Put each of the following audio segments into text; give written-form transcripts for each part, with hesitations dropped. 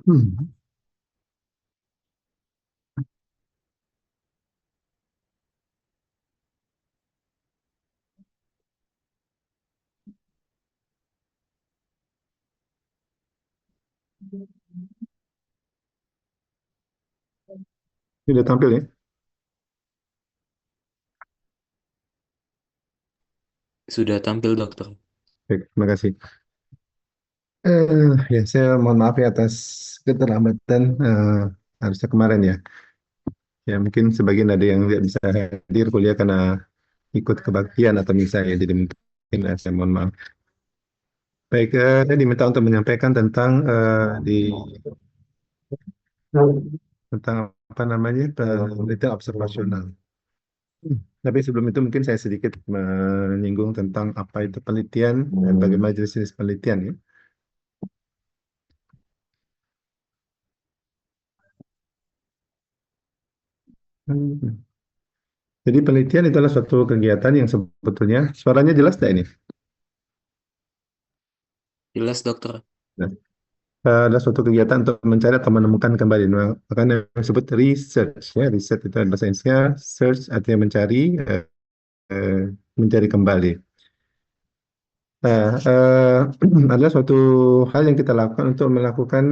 Hmm. Sudah tampil ya? Sudah tampil dokter. Baik, terima kasih. Ya, saya mohon maaf ya atas keterlambatan harusnya kemarin ya. Ya, mungkin sebagian ada yang tidak bisa hadir kuliah karena ikut kebaktian atau misa ya, jadi mungkin saya mohon maaf. Baik, saya diminta untuk menyampaikan tentang tentang apa namanya penelitian observasional. Tapi sebelum itu mungkin saya sedikit menyinggung tentang apa itu penelitian dan bagaimana jenis-jenis penelitian ya. Hmm. Jadi penelitian itu adalah suatu kegiatan yang sebetulnya suaranya jelas tidak ini? Jelas dokter. Nah, adalah suatu kegiatan untuk mencari atau menemukan kembali. Nah, makanya yang disebut research ya. Research itu adalah sainsnya, search artinya mencari, eh, mencari kembali. Nah, adalah suatu hal yang kita lakukan untuk melakukan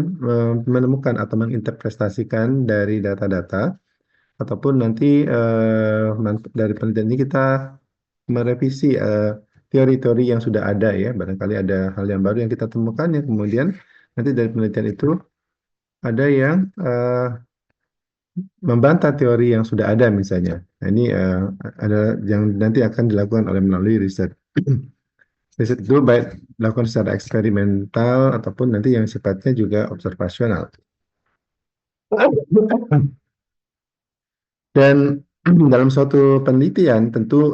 menemukan atau menginterpretasikan dari data-data ataupun nanti dari penelitian ini kita merevisi teori-teori yang sudah ada ya. Barangkali ada hal yang baru yang kita temukan yang kemudian nanti dari penelitian itu ada yang membantah teori yang sudah ada misalnya. Nah, ini ada yang nanti akan dilakukan oleh melalui riset. Riset itu baik dilakukan secara eksperimental ataupun nanti yang sifatnya juga observasional. Dan dalam suatu penelitian tentu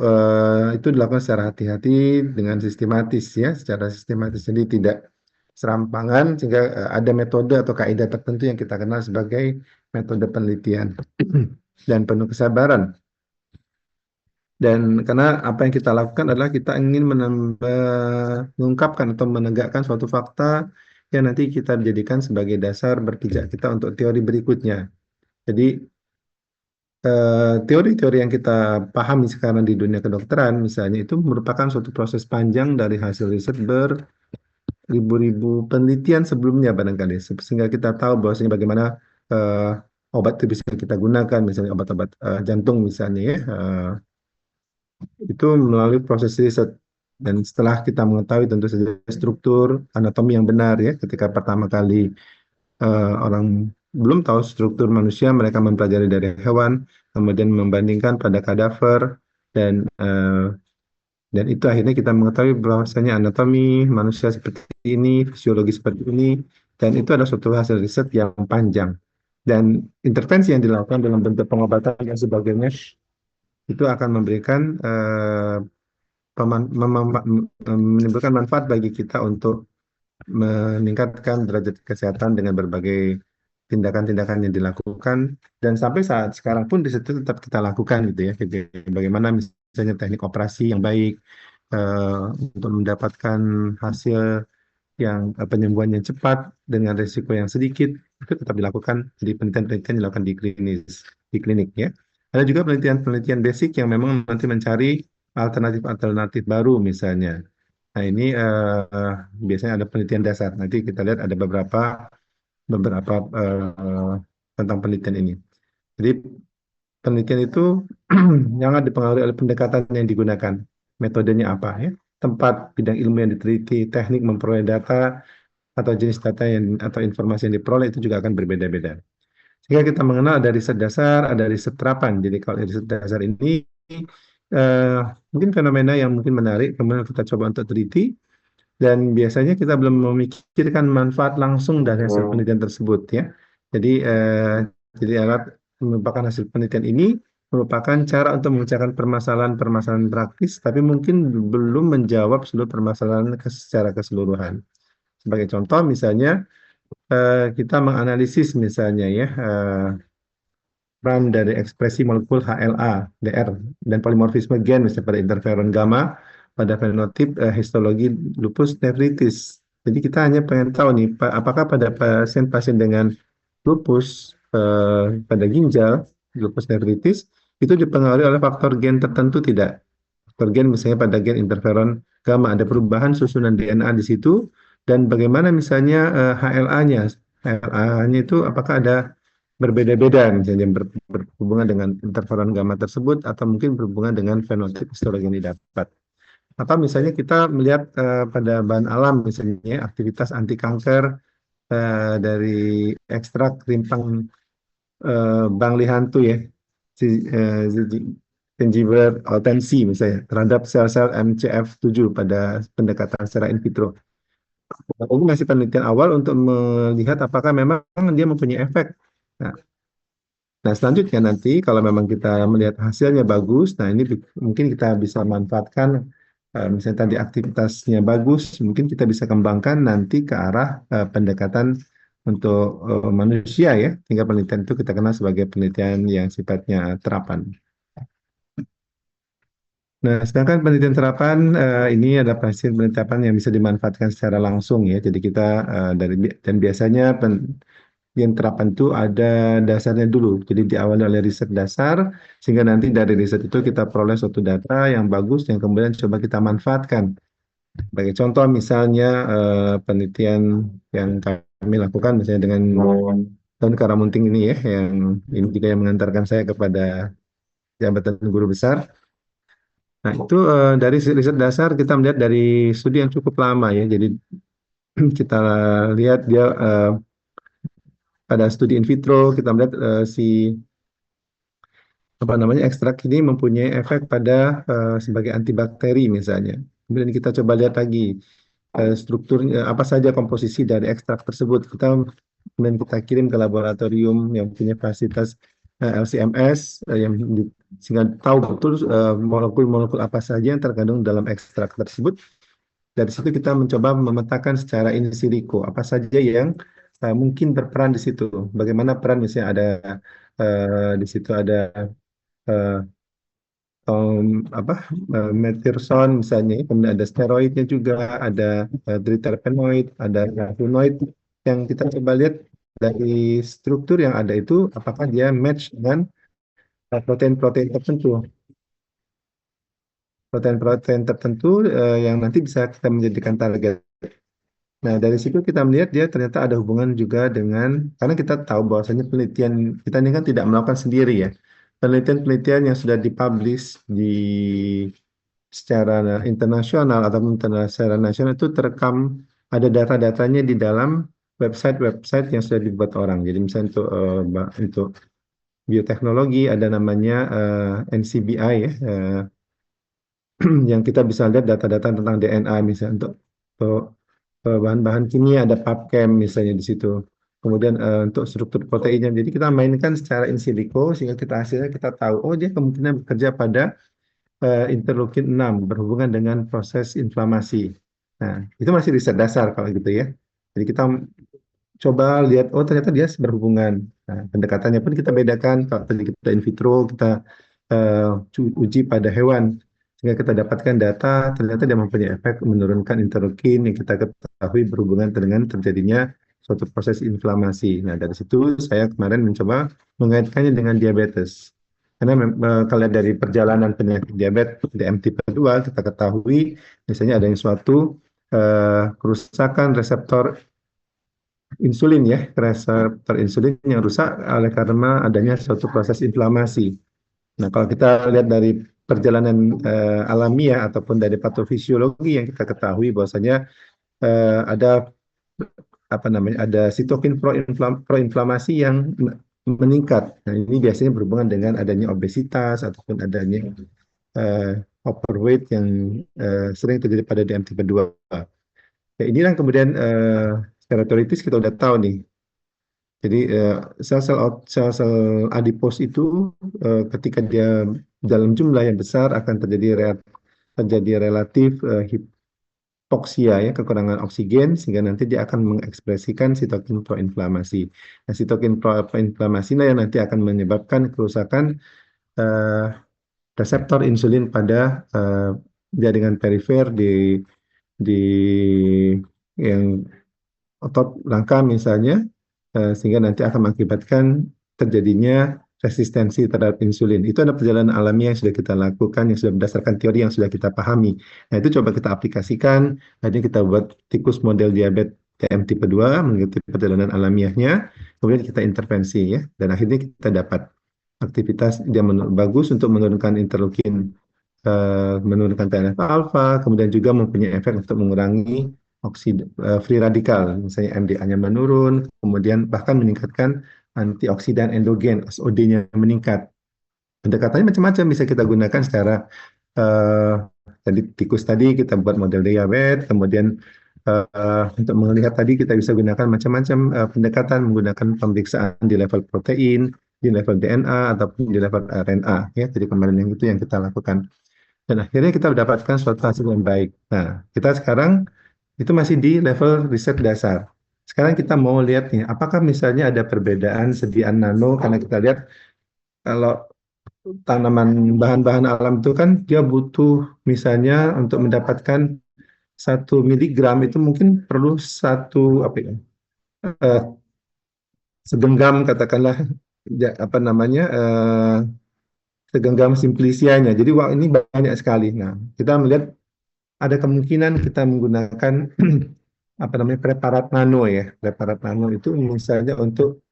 itu dilakukan secara hati-hati dengan sistematis ya, secara sistematis jadi tidak serampangan sehingga ada metode atau kaidah tertentu yang kita kenal sebagai metode penelitian dan penuh kesabaran. Dan karena apa yang kita lakukan adalah kita ingin mengungkapkan atau menegakkan suatu fakta yang nanti kita jadikan sebagai dasar berpijak kita untuk teori berikutnya. Jadi teori-teori yang kita pahami sekarang di dunia kedokteran misalnya itu merupakan suatu proses panjang dari hasil riset beribu-ribu penelitian sebelumnya barangkali sehingga kita tahu bahwasanya bagaimana eh, obat itu bisa kita gunakan misalnya obat-obat jantung misalnya ya itu melalui proses riset dan setelah kita mengetahui tentu saja struktur anatomi yang benar ya ketika pertama kali orang belum tahu struktur manusia, mereka mempelajari dari hewan, kemudian membandingkan pada kadaver, dan dan itu akhirnya kita mengetahui bahwasanya anatomi manusia seperti ini, fisiologi seperti ini, dan itu adalah suatu hasil riset yang panjang. Dan intervensi yang dilakukan dalam bentuk pengobatan dan sebagainya itu akan memberikan menimbulkan manfaat bagi kita untuk meningkatkan derajat kesehatan dengan berbagai tindakan-tindakan yang dilakukan dan sampai saat sekarang pun di situ tetap kita lakukan gitu ya. Jadi, bagaimana misalnya teknik operasi yang baik eh, untuk mendapatkan hasil yang penyembuhan yang cepat dengan risiko yang sedikit itu tetap dilakukan. Jadi penelitian-penelitian dilakukan di klinik ya. Ada juga penelitian-penelitian basic yang memang nanti mencari alternatif-alternatif baru misalnya. Nah, ini biasanya ada penelitian dasar. Nanti kita lihat ada beberapa tentang penelitian ini. Jadi penelitian itu jangan dipengaruhi oleh pendekatan yang digunakan. Metodenya apa ya? Tempat bidang ilmu yang diteliti, teknik memperoleh data atau jenis data yang atau informasi yang diperoleh itu juga akan berbeda-beda. Sehingga kita mengenal ada riset dasar, ada riset terapan. Jadi kalau riset dasar ini eh, mungkin fenomena yang mungkin menarik, kemudian kita coba untuk teliti dan biasanya kita belum memikirkan manfaat langsung dari hasil penelitian tersebut ya. Jadi jadi alat merupakan hasil penelitian ini merupakan cara untuk memecahkan permasalahan-permasalahan praktis, tapi mungkin belum menjawab seluruh permasalahan secara keseluruhan. Sebagai contoh, misalnya kita menganalisis misalnya ya peran dari ekspresi molekul HLA, DR, dan polimorfisme gen misalnya pada interferon gamma pada fenotip histologi lupus nephritis. Jadi kita hanya pengen tahu nih, apakah pada pasien-pasien dengan lupus pada ginjal, lupus nephritis, itu dipengaruhi oleh faktor gen tertentu tidak? Faktor gen misalnya pada gen interferon gamma, ada perubahan susunan DNA di situ, dan bagaimana misalnya HLA-nya? HLA-nya itu apakah ada berbeda-beda misalnya berhubungan dengan interferon gamma tersebut atau mungkin berhubungan dengan fenotip histologi yang didapat. Atau misalnya kita melihat pada bahan alam misalnya aktivitas anti kanker dari ekstrak rimpang Bangli Hantu ya, gingival hortensi misalnya terhadap sel-sel MCF7 pada pendekatan secara in vitro. Ini masih penelitian awal untuk melihat apakah memang dia mempunyai efek. Nah, nah, selanjutnya nanti kalau memang kita melihat hasilnya bagus, nah ini mungkin kita bisa manfaatkan misalnya tadi aktivitasnya bagus, mungkin kita bisa kembangkan nanti ke arah pendekatan untuk manusia ya, hingga penelitian itu kita kenal sebagai penelitian yang sifatnya terapan. Nah, sedangkan penelitian terapan ini ada pasien penelitian yang bisa dimanfaatkan secara langsung ya. Jadi kita dan biasanya yang terapan itu ada dasarnya dulu. Jadi diawali oleh riset dasar, sehingga nanti dari riset itu kita peroleh suatu data yang bagus yang kemudian coba kita manfaatkan. Sebagai contoh misalnya penelitian yang kami lakukan misalnya dengan Daun Karamunting ini ya, yang ini juga yang mengantarkan saya kepada jabatan guru besar. Nah, itu dari riset dasar kita melihat dari studi yang cukup lama ya. Jadi kita lihat dia pada studi in vitro kita melihat si apa namanya ekstrak ini mempunyai efek pada sebagai antibakteri misalnya. Kemudian kita coba lihat lagi strukturnya apa saja komposisi dari ekstrak tersebut. Kemudian kita kirim ke laboratorium yang punya fasilitas LC-MS sehingga tahu betul molekul-molekul apa saja yang terkandung dalam ekstrak tersebut. Dari situ kita mencoba memetakan secara in silico apa saja yang mungkin berperan di situ. Bagaimana peran misalnya ada di situ ada eh, apa metirson misalnya, kemudian ada steroidnya juga, ada triterpenoid, ada flavonoid yang kita coba lihat dari struktur yang ada itu apakah dia match dengan protein-protein tertentu, protein-protein tertentu yang nanti bisa kita menjadikan target. Nah, dari situ kita melihat dia ternyata ada hubungan juga dengan, karena kita tahu bahwasanya penelitian kita ini kan tidak melakukan sendiri ya. Penelitian-penelitian yang sudah dipublish di secara internasional ataupun secara nasional itu terekam, ada data-datanya di dalam website-website yang sudah dibuat orang. Jadi misalnya untuk bioteknologi ada namanya NCBI ya, yang kita bisa lihat data-data tentang DNA misalnya untuk bahan-bahan kimia ada PubChem misalnya di situ. Kemudian untuk struktur proteinnya, jadi kita mainkan secara in silico sehingga kita hasilnya kita tahu, oh dia kemungkinan bekerja pada interleukin 6 berhubungan dengan proses inflamasi. Nah, itu masih riset dasar kalau gitu ya. Jadi kita coba lihat, oh ternyata dia berhubungan. Nah, pendekatannya pun kita bedakan. Kalau tadi kita in vitro, kita uji pada hewan. Sehingga kita dapatkan data, ternyata dia mempunyai efek menurunkan interleukin yang kita ketahui berhubungan dengan terjadinya suatu proses inflamasi. Nah, dari situ saya kemarin mencoba mengaitkannya dengan diabetes. Karena kalau dari perjalanan penyakit diabetes DM tipe 2, kita ketahui misalnya ada yang suatu kerusakan reseptor insulin ya, reseptor insulin yang rusak oleh karena adanya suatu proses inflamasi. Nah, kalau kita lihat dari perjalanan alamiah ataupun dari patofisiologi yang kita ketahui bahwasanya ada apa namanya ada sitokin proinflamasi yang meningkat. Nah, ini biasanya berhubungan dengan adanya obesitas ataupun adanya overweight yang sering terjadi pada DM tipe 2. Ya, inilah kemudian secara teoritis kita udah tahu nih. Jadi sel-sel adipos itu ketika dia dalam jumlah yang besar akan terjadi relatif hipoksia ya, kekurangan oksigen sehingga nanti dia akan mengekspresikan sitokin proinflamasi. Nah, sitokin proinflamasi yang nanti akan menyebabkan kerusakan eh, reseptor insulin pada jaringan perifer di yang otot langka misalnya, sehingga nanti akan mengakibatkan terjadinya resistensi terhadap insulin. Itu ada perjalanan alami yang sudah kita lakukan, yang sudah berdasarkan teori yang sudah kita pahami. Nah, itu coba kita aplikasikan. Akhirnya kita buat tikus model diabetes TM tipe 2 mengikuti perjalanan alamiahnya, kemudian kita intervensi ya, dan akhirnya kita dapat aktivitas dia bagus untuk menurunkan interleukin, menurunkan TNF alfa, kemudian juga mempunyai efek untuk mengurangi free radikal, misalnya MDA-nya menurun, kemudian bahkan meningkatkan antioksidan endogen, SOD-nya meningkat. Pendekatannya macam-macam, bisa kita gunakan secara eh, tadi tikus tadi kita buat model diabetes, kemudian untuk melihat tadi kita bisa gunakan macam-macam pendekatan menggunakan pemeriksaan di level protein, di level DNA ataupun di level RNA ya. Jadi kemarin yang itu yang kita lakukan. Dan akhirnya kita mendapatkan suatu hasil yang baik. Nah, kita sekarang itu masih di level riset dasar. Sekarang kita mau lihat nih, apakah misalnya ada perbedaan sediaan nano, karena kita lihat kalau tanaman bahan-bahan alam itu kan dia butuh misalnya untuk mendapatkan 1 miligram itu mungkin perlu satu apa ya, eh, segenggam katakanlah apa namanya, segenggam simplisianya. Jadi wah ini banyak sekali. Nah, kita melihat ada kemungkinan kita menggunakan apa namanya preparat nano ya. Preparat nano itu misalnya untuk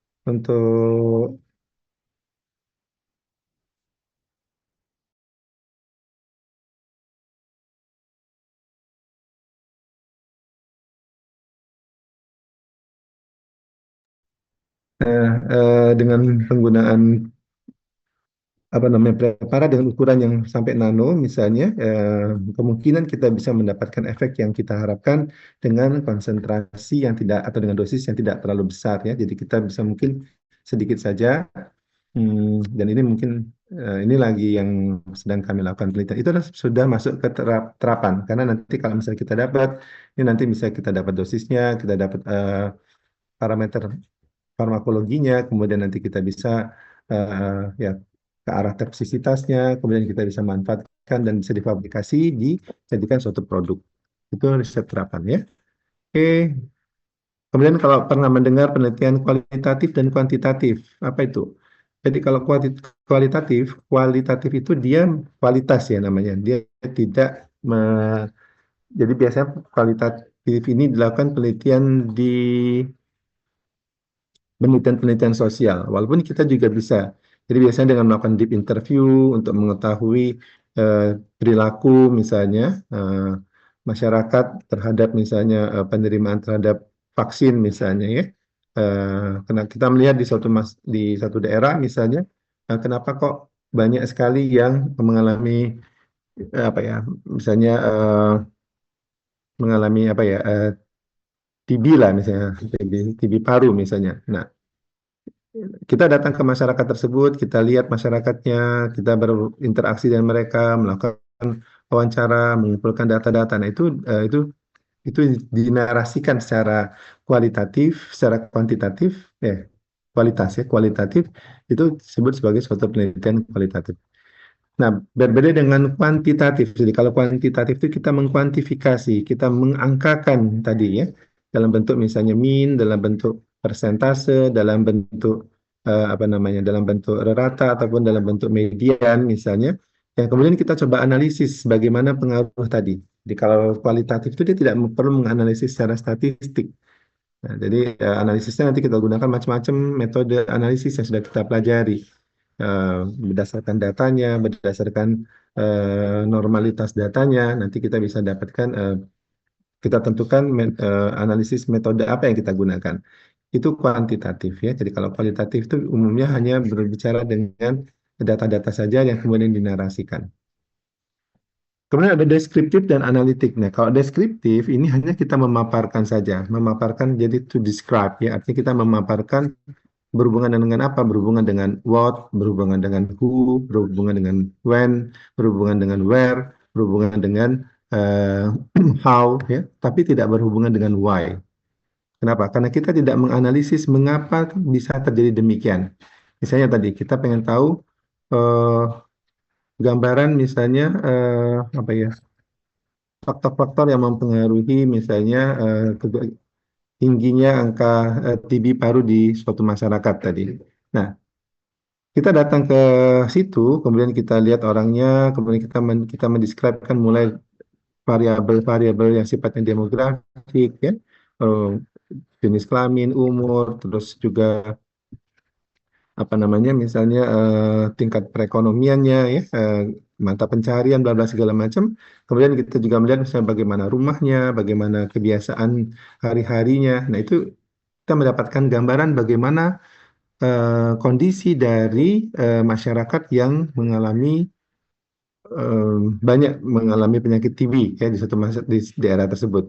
dengan penggunaan apa namanya preparat dengan ukuran yang sampai nano misalnya, kemungkinan kita bisa mendapatkan efek yang kita harapkan dengan konsentrasi yang tidak atau dengan dosis yang tidak terlalu besar ya. Jadi kita bisa mungkin sedikit saja. Dan ini mungkin ini lagi yang sedang kami lakukan penelitian. Itu sudah masuk ke terapan karena nanti kalau misalnya kita dapat ini nanti bisa kita dapat dosisnya, kita dapat parameter farmakologinya, kemudian nanti kita bisa ya ke arah toksisitasnya, kemudian kita bisa manfaatkan dan bisa difabrikasi dijadikan suatu produk. Itu riset terapan ya. Oke. Kemudian kalau pernah mendengar penelitian kualitatif dan kuantitatif, apa itu? Jadi kalau kualitatif itu dia kualitas ya namanya. Dia tidak jadi biasanya kualitatif ini dilakukan penelitian di penelitian-penelitian sosial. Walaupun kita juga bisa. Jadi biasanya dengan melakukan deep interview untuk mengetahui perilaku misalnya masyarakat terhadap misalnya penerimaan terhadap vaksin misalnya ya. Karena kita melihat di satu daerah misalnya, kenapa kok banyak sekali yang mengalami apa ya, misalnya mengalami apa ya, TB lah misalnya, TB paru misalnya. Nah, kita datang ke masyarakat tersebut, kita lihat masyarakatnya, kita berinteraksi dengan mereka, melakukan wawancara, mengumpulkan data-data. Nah, itu dinarasikan secara kualitatif, secara kuantitatif, kualitas ya, kualitatif itu disebut sebagai suatu penelitian kualitatif. Nah, berbeda dengan kuantitatif. Jadi kalau kuantitatif itu kita mengkuantifikasi, kita mengangkakan tadi ya, dalam bentuk misalnya mean, dalam bentuk persentase, dalam bentuk apa namanya, dalam bentuk rata ataupun dalam bentuk median misalnya. Yang kemudian kita coba analisis bagaimana pengaruh tadi. Jadi kalau kualitatif itu dia tidak perlu menganalisis secara statistik. Nah, jadi analisisnya nanti kita gunakan macam-macam metode analisis yang sudah kita pelajari. Berdasarkan datanya, berdasarkan normalitas datanya, nanti kita bisa dapatkan, kita tentukan analisis metode apa yang kita gunakan. Itu kuantitatif ya. Jadi kalau kualitatif itu umumnya hanya berbicara dengan data-data saja yang kemudian dinarasikan. Kemudian ada deskriptif dan analitik. Nah, kalau deskriptif ini hanya kita memaparkan saja, memaparkan jadi to describe ya, artinya kita memaparkan berhubungan dengan apa? Berhubungan dengan what, berhubungan dengan who, berhubungan dengan when, berhubungan dengan where, berhubungan dengan how ya, tapi tidak berhubungan dengan why. Kenapa? Karena kita tidak menganalisis mengapa bisa terjadi demikian. Misalnya tadi kita pengen tahu gambaran misalnya apa ya? faktor-faktor yang mempengaruhi misalnya tingginya angka TB paru di suatu masyarakat tadi. Nah, kita datang ke situ, kemudian kita lihat orangnya, kemudian kita mendeskripsikan mulai variabel-variabel yang sifatnya demografik, ya, eh, jenis kelamin, umur, terus juga apa namanya, misalnya tingkat perekonomiannya, ya, mata pencarian, bla bla segala macam. Kemudian kita juga melihat misalnya bagaimana rumahnya, bagaimana kebiasaan hari-harinya. Nah, itu kita mendapatkan gambaran bagaimana kondisi dari masyarakat yang banyak mengalami penyakit TB, ya, di di daerah tersebut.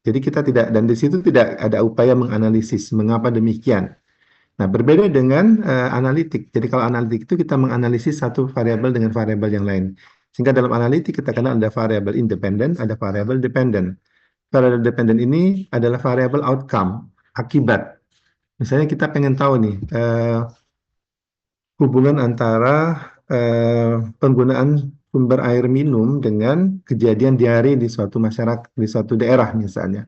Jadi kita tidak, dan di situ tidak ada upaya menganalisis mengapa demikian. Nah, berbeda dengan analitik. Jadi kalau analitik itu kita menganalisis satu variabel dengan variabel yang lain. Sehingga dalam analitik kita kenal ada variabel independen, ada variabel dependen. Variabel dependen ini adalah variabel outcome, akibat. Misalnya kita pengen tahu nih, hubungan antara penggunaan sumber air minum dengan kejadian diare di suatu masyarakat, di suatu daerah misalnya.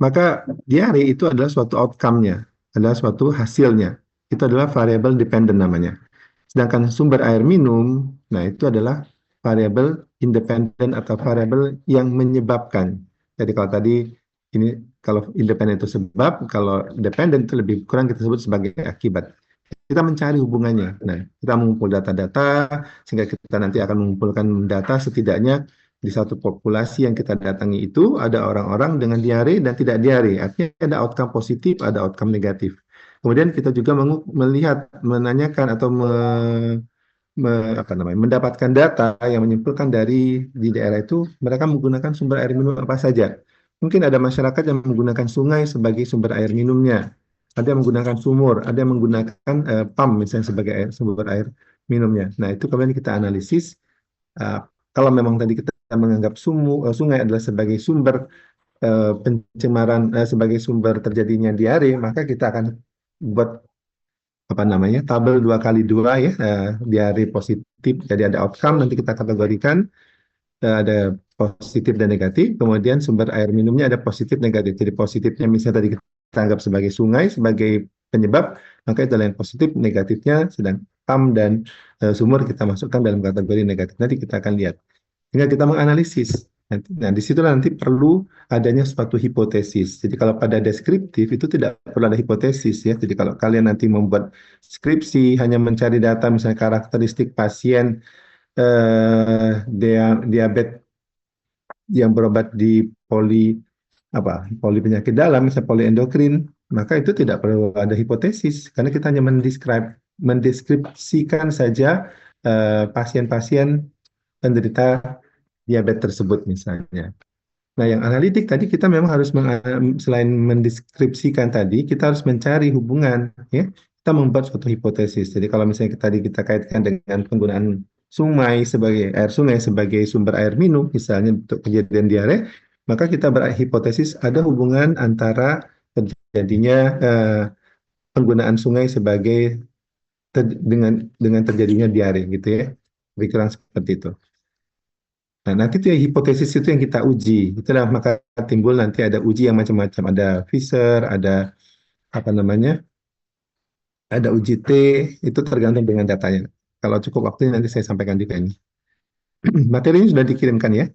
Maka diare itu adalah suatu outcome-nya, adalah suatu hasilnya. Itu adalah variable dependent namanya. Sedangkan sumber air minum, nah itu adalah variabel independen atau variabel yang menyebabkan. Jadi kalau tadi ini, kalau independen itu sebab, kalau dependen itu lebih kurang kita sebut sebagai akibat. Kita mencari hubungannya. Nah, kita mengumpul data-data sehingga kita nanti akan mengumpulkan data setidaknya di satu populasi yang kita datangi itu ada orang-orang dengan diare dan tidak diare. Artinya ada outcome positif, ada outcome negatif. Kemudian kita juga melihat, menanyakan atau apa namanya, mendapatkan data yang menyimpulkan dari di daerah itu mereka menggunakan sumber air minum apa saja. Mungkin ada masyarakat yang menggunakan sungai sebagai sumber air minumnya, ada yang menggunakan sumur, ada yang menggunakan pump misalnya sebagai sumber air minumnya. Nah, itu kemudian kita analisis. eh, Kalau memang tadi kita menganggap sungai adalah sebagai sumber pencemaran, sebagai sumber terjadinya diare, maka kita akan buat apa namanya, tabel 2 kali 2, ya, diare positif. Jadi ada outcome, nanti kita kategorikan ada positif dan negatif. Kemudian sumber air minumnya ada positif negatif. Jadi positifnya misalnya tadi kita anggap sebagai sungai sebagai penyebab, maka itu adalah yang positif. Negatifnya sedang pam dan sumur kita masukkan dalam kategori negatif. Nanti kita akan lihat. Sehingga kita menganalisis. Nah, di situlah nanti perlu adanya suatu hipotesis. Jadi kalau pada deskriptif itu tidak perlu ada hipotesis, ya. Jadi kalau kalian nanti membuat skripsi hanya mencari data misalnya karakteristik pasien diabetes yang berobat di poli penyakit dalam, misalnya poliendokrin, maka itu tidak perlu ada hipotesis karena kita hanya mendeskripsikan saja pasien-pasien penderita diabetes tersebut misalnya. Nah, yang analitik tadi kita memang harus selain mendeskripsikan tadi, kita harus mencari hubungan, ya. Kita membuat suatu hipotesis. Jadi kalau misalnya tadi kita kaitkan dengan penggunaan sungai sebagai sumber air minum, misalnya untuk kejadian diare, maka kita berhipotesis ada hubungan antara terjadinya penggunaan sungai dengan terjadinya diare, gitu ya. Pikiran seperti itu. Nah, nanti itu ya, hipotesis itu yang kita uji. Itulah maka timbul nanti ada uji yang macam-macam. Ada Fisher, ada apa namanya, ada uji T, itu tergantung dengan datanya. Kalau cukup waktu nanti saya sampaikan juga ini. Materinya sudah dikirimkan ya.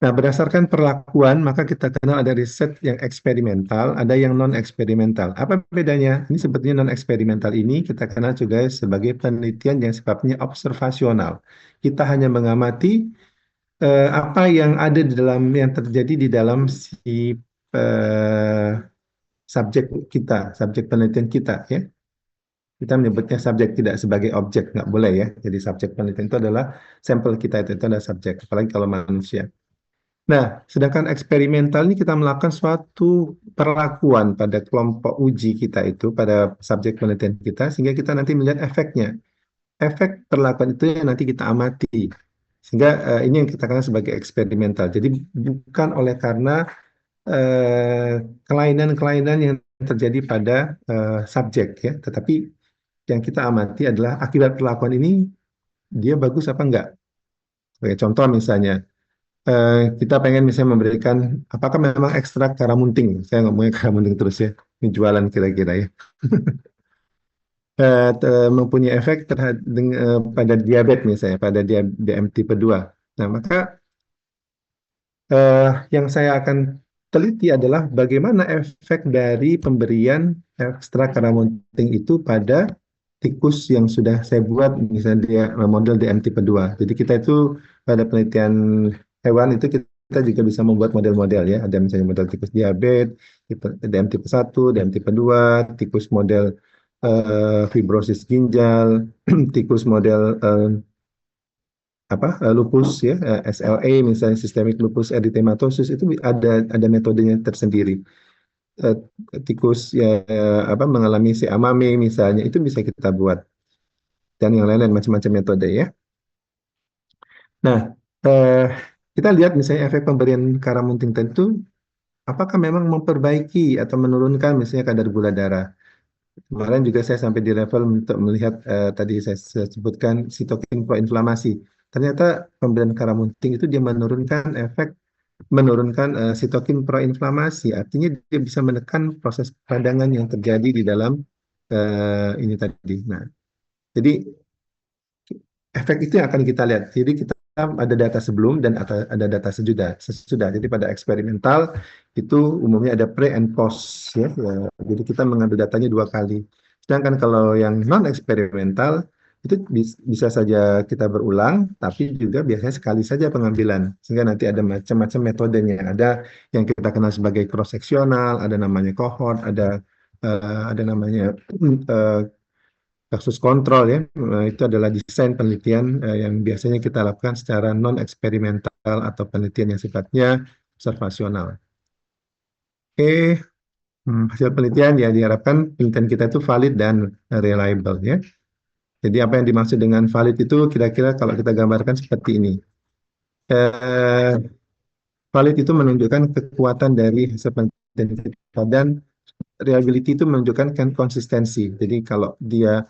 Nah, berdasarkan perlakuan, maka kita kenal ada riset yang eksperimental, ada yang non-eksperimental. Apa bedanya? Ini sebetulnya non-eksperimental ini kita kenal juga sebagai penelitian yang sifatnya observasional. Kita hanya mengamati apa yang ada di dalam, yang terjadi di dalam si eh, subjek kita, subjek penelitian kita, ya. Kita menyebutnya subjek, tidak sebagai objek, nggak boleh, ya. Jadi subjek penelitian itu adalah sampel kita, itu adalah subjek, apalagi kalau manusia. Nah, sedangkan eksperimental ini kita melakukan suatu perlakuan pada kelompok uji kita itu, pada subjek penelitian kita, sehingga kita nanti melihat efeknya. Efek perlakuan itu yang nanti kita amati. Sehingga ini yang kita kenal sebagai eksperimental. Jadi bukan oleh karena kelainan-kelainan yang terjadi pada subjek, ya, tetapi yang kita amati adalah akibat perlakuan ini dia bagus apa enggak. Sebagai contoh misalnya, kita pengen misalnya memberikan apakah memang ekstrak karamunting, saya ngomongnya karamunting terus ya, ini jualan kira-kira ya, mempunyai efek pada diabetes misalnya, pada diabetes tipe 2. Nah, maka yang saya akan teliti adalah bagaimana efek dari pemberian ekstrak karamunting itu pada tikus yang sudah saya buat, misalnya dia model DM tipe 2. Jadi kita itu pada penelitian hewan itu kita juga bisa membuat model-model ya. Ada misalnya model tikus diabetes, tipe DM tipe 1, DM tipe 2, tikus model fibrosis ginjal, tikus model lupus ya, SLE misalnya systemic lupus erythematosus itu ada metodenya tersendiri. Eh, Tikus ya mengalami CA-MAME misalnya itu bisa kita buat dan yang lain-lain macam-macam metode ya. Nah, eh, kita lihat misalnya efek pemberian karamunting tentu apakah memang memperbaiki atau menurunkan misalnya kadar gula darah. Kemarin juga saya sampai di level untuk melihat tadi saya sebutkan sitokin proinflamasi. Ternyata pemberian karamunting itu dia menurunkan sitokin proinflamasi. Artinya dia bisa menekan proses peradangan yang terjadi di dalam ini tadi. Nah, jadi efek itu yang akan kita lihat. Jadi kita ada data sebelum dan ada data sesudah. Jadi pada eksperimental itu umumnya ada pre and post ya. Jadi kita mengambil datanya dua kali. Sedangkan kalau yang non eksperimental itu bisa saja kita berulang, tapi juga biasanya sekali saja pengambilan. Sehingga nanti ada macam-macam metodenya. Ada yang kita kenal sebagai cross seksional, ada namanya cohort, ada namanya eh, kasus kontrol ya. Itu adalah desain penelitian yang biasanya kita lakukan secara non eksperimental atau penelitian yang sifatnya observasional. Oke, hasil penelitian ya diharapkan penelitian kita itu valid dan reliable ya. Jadi apa yang dimaksud dengan valid itu kira-kira kalau kita gambarkan seperti ini. Eh, Valid itu menunjukkan kekuatan dari hasil penelitian kita dan reliability itu menunjukkan kan konsistensi. Jadi kalau dia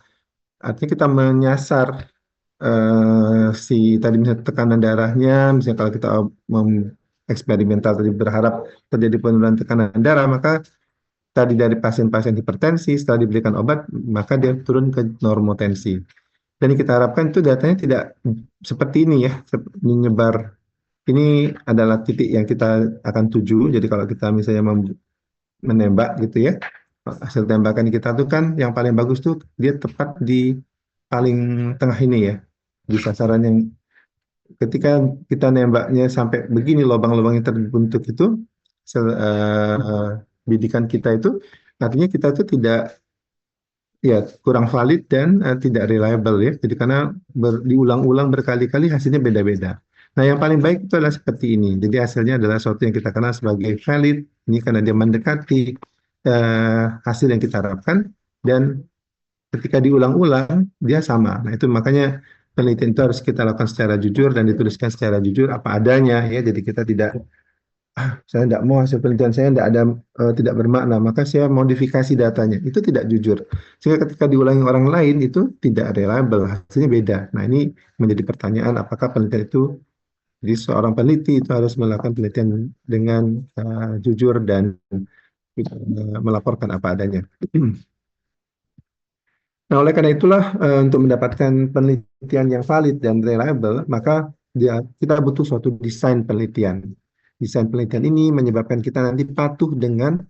artinya kita menyasar si tadi misalnya tekanan darahnya, misalnya kalau kita eksperimental tadi berharap terjadi penurunan tekanan darah, maka tadi dari pasien-pasien hipertensi setelah diberikan obat, maka dia turun ke normotensi. Dan yang kita harapkan itu datanya tidak seperti ini ya, menyebar. Ini adalah titik yang kita akan tuju. Jadi kalau kita misalnya menembak gitu ya, hasil tembakan kita tuh kan yang paling bagus tuh dia tepat di paling tengah ini ya, di sasaran yang ketika kita nembaknya sampai begini lubang-lubang yang terbentuk itu bidikan kita itu artinya kita itu tidak ya kurang valid dan tidak reliable ya. Jadi karena diulang-ulang berkali-kali hasilnya beda-beda. Nah, yang paling baik itu adalah seperti ini. Jadi hasilnya adalah sesuatu yang kita kenal sebagai valid. Ini karena dia mendekati hasil yang kita harapkan dan ketika diulang-ulang dia sama. Nah, itu makanya penelitian itu harus kita lakukan secara jujur dan dituliskan secara jujur apa adanya ya. Jadi kita tidak saya tidak mau hasil penelitian saya tidak bermakna, maka saya modifikasi datanya. Itu tidak jujur. Sehingga ketika diulangi orang lain itu tidak reliable, hasilnya beda. Nah, ini menjadi pertanyaan apakah penelitian itu jadi seorang peneliti itu harus melakukan penelitian dengan jujur dan melaporkan apa adanya. Nah, oleh karena itulah untuk mendapatkan penelitian yang valid dan reliable, maka kita butuh suatu desain penelitian. Desain penelitian ini menyebabkan kita nanti patuh dengan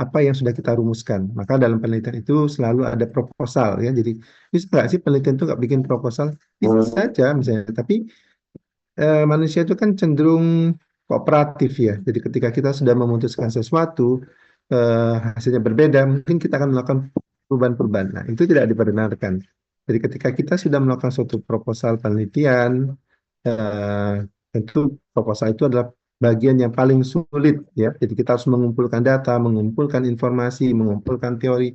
apa yang sudah kita rumuskan. Maka dalam penelitian itu selalu ada proposal ya. Jadi bisa nggak sih penelitian itu nggak bikin proposal? Bisa saja misalnya. Tapi manusia itu kan cenderung kooperatif ya. Jadi ketika kita sudah memutuskan sesuatu, hasilnya berbeda, mungkin kita akan melakukan perubahan-perubahan. Nah, itu tidak diperbenarkan. Jadi ketika kita sudah melakukan suatu proposal penelitian, eh, tentu proposal itu adalah bagian yang paling sulit ya. Jadi kita harus mengumpulkan data, mengumpulkan informasi, mengumpulkan teori,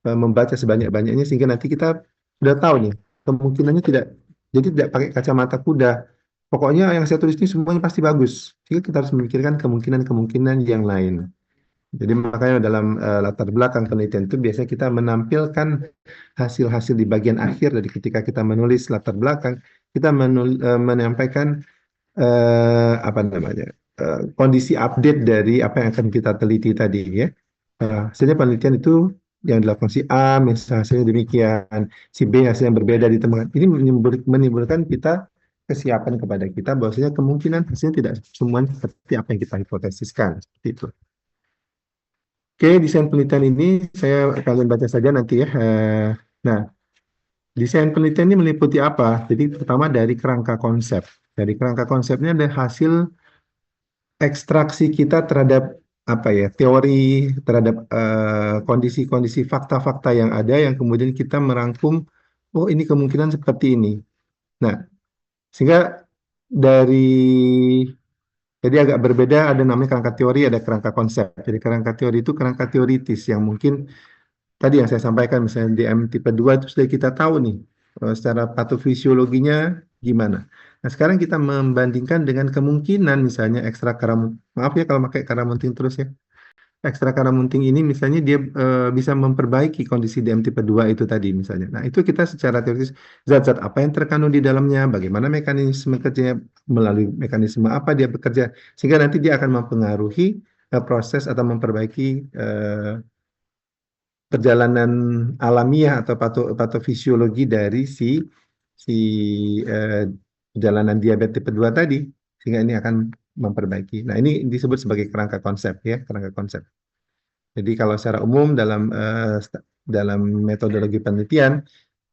membaca sebanyak-banyaknya sehingga nanti kita sudah tahu nih kemungkinannya tidak. Jadi tidak pakai kacamata kuda. Pokoknya yang saya tulis ini semuanya pasti bagus. Jadi kita harus memikirkan kemungkinan-kemungkinan yang lain. Jadi makanya dalam latar belakang penelitian itu biasanya kita menampilkan hasil-hasil di bagian akhir dari ketika kita menulis latar belakang, kita menyampaikan apa namanya kondisi update dari apa yang akan kita teliti tadi ya. Hasilnya penelitian itu yang dilakukan si A, misalnya hasilnya demikian, si B hasilnya berbeda di temukan. Ini menimbulkan kita kesiapan kepada kita bahwasanya kemungkinan hasilnya tidak semuanya seperti apa yang kita hipotesiskan seperti itu. Oke, desain penelitian ini saya kalian baca saja nanti ya. Nah, desain penelitian ini meliputi apa? Jadi pertama dari kerangka konsep. Dari kerangka konsepnya ada hasil ekstraksi kita terhadap apa ya teori terhadap kondisi-kondisi fakta-fakta yang ada yang kemudian kita merangkum, oh ini kemungkinan seperti ini. Nah, sehingga dari jadi agak berbeda, ada namanya kerangka teori, ada kerangka konsep. Jadi kerangka teori itu kerangka teoritis yang mungkin tadi yang saya sampaikan misalnya DM tipe 2 itu sudah kita tahu nih secara patofisiologinya gimana. Nah, sekarang kita membandingkan dengan kemungkinan misalnya ekstra karam, maaf ya kalau pakai karamunting terus ya. Ekstra karamunting ini misalnya dia bisa memperbaiki kondisi DM tipe 2 itu tadi misalnya. Nah, itu kita secara teoritis zat-zat apa yang terkandung di dalamnya, bagaimana mekanisme kerjanya, melalui mekanisme apa dia bekerja, sehingga nanti dia akan mempengaruhi proses atau memperbaiki perjalanan alamiah atau patofisiologi dari si eh, perjalanan diabetes tipe 2 tadi sehingga ini akan memperbaiki. Nah, ini disebut sebagai kerangka konsep ya, kerangka konsep. Jadi kalau secara umum dalam metodologi penelitian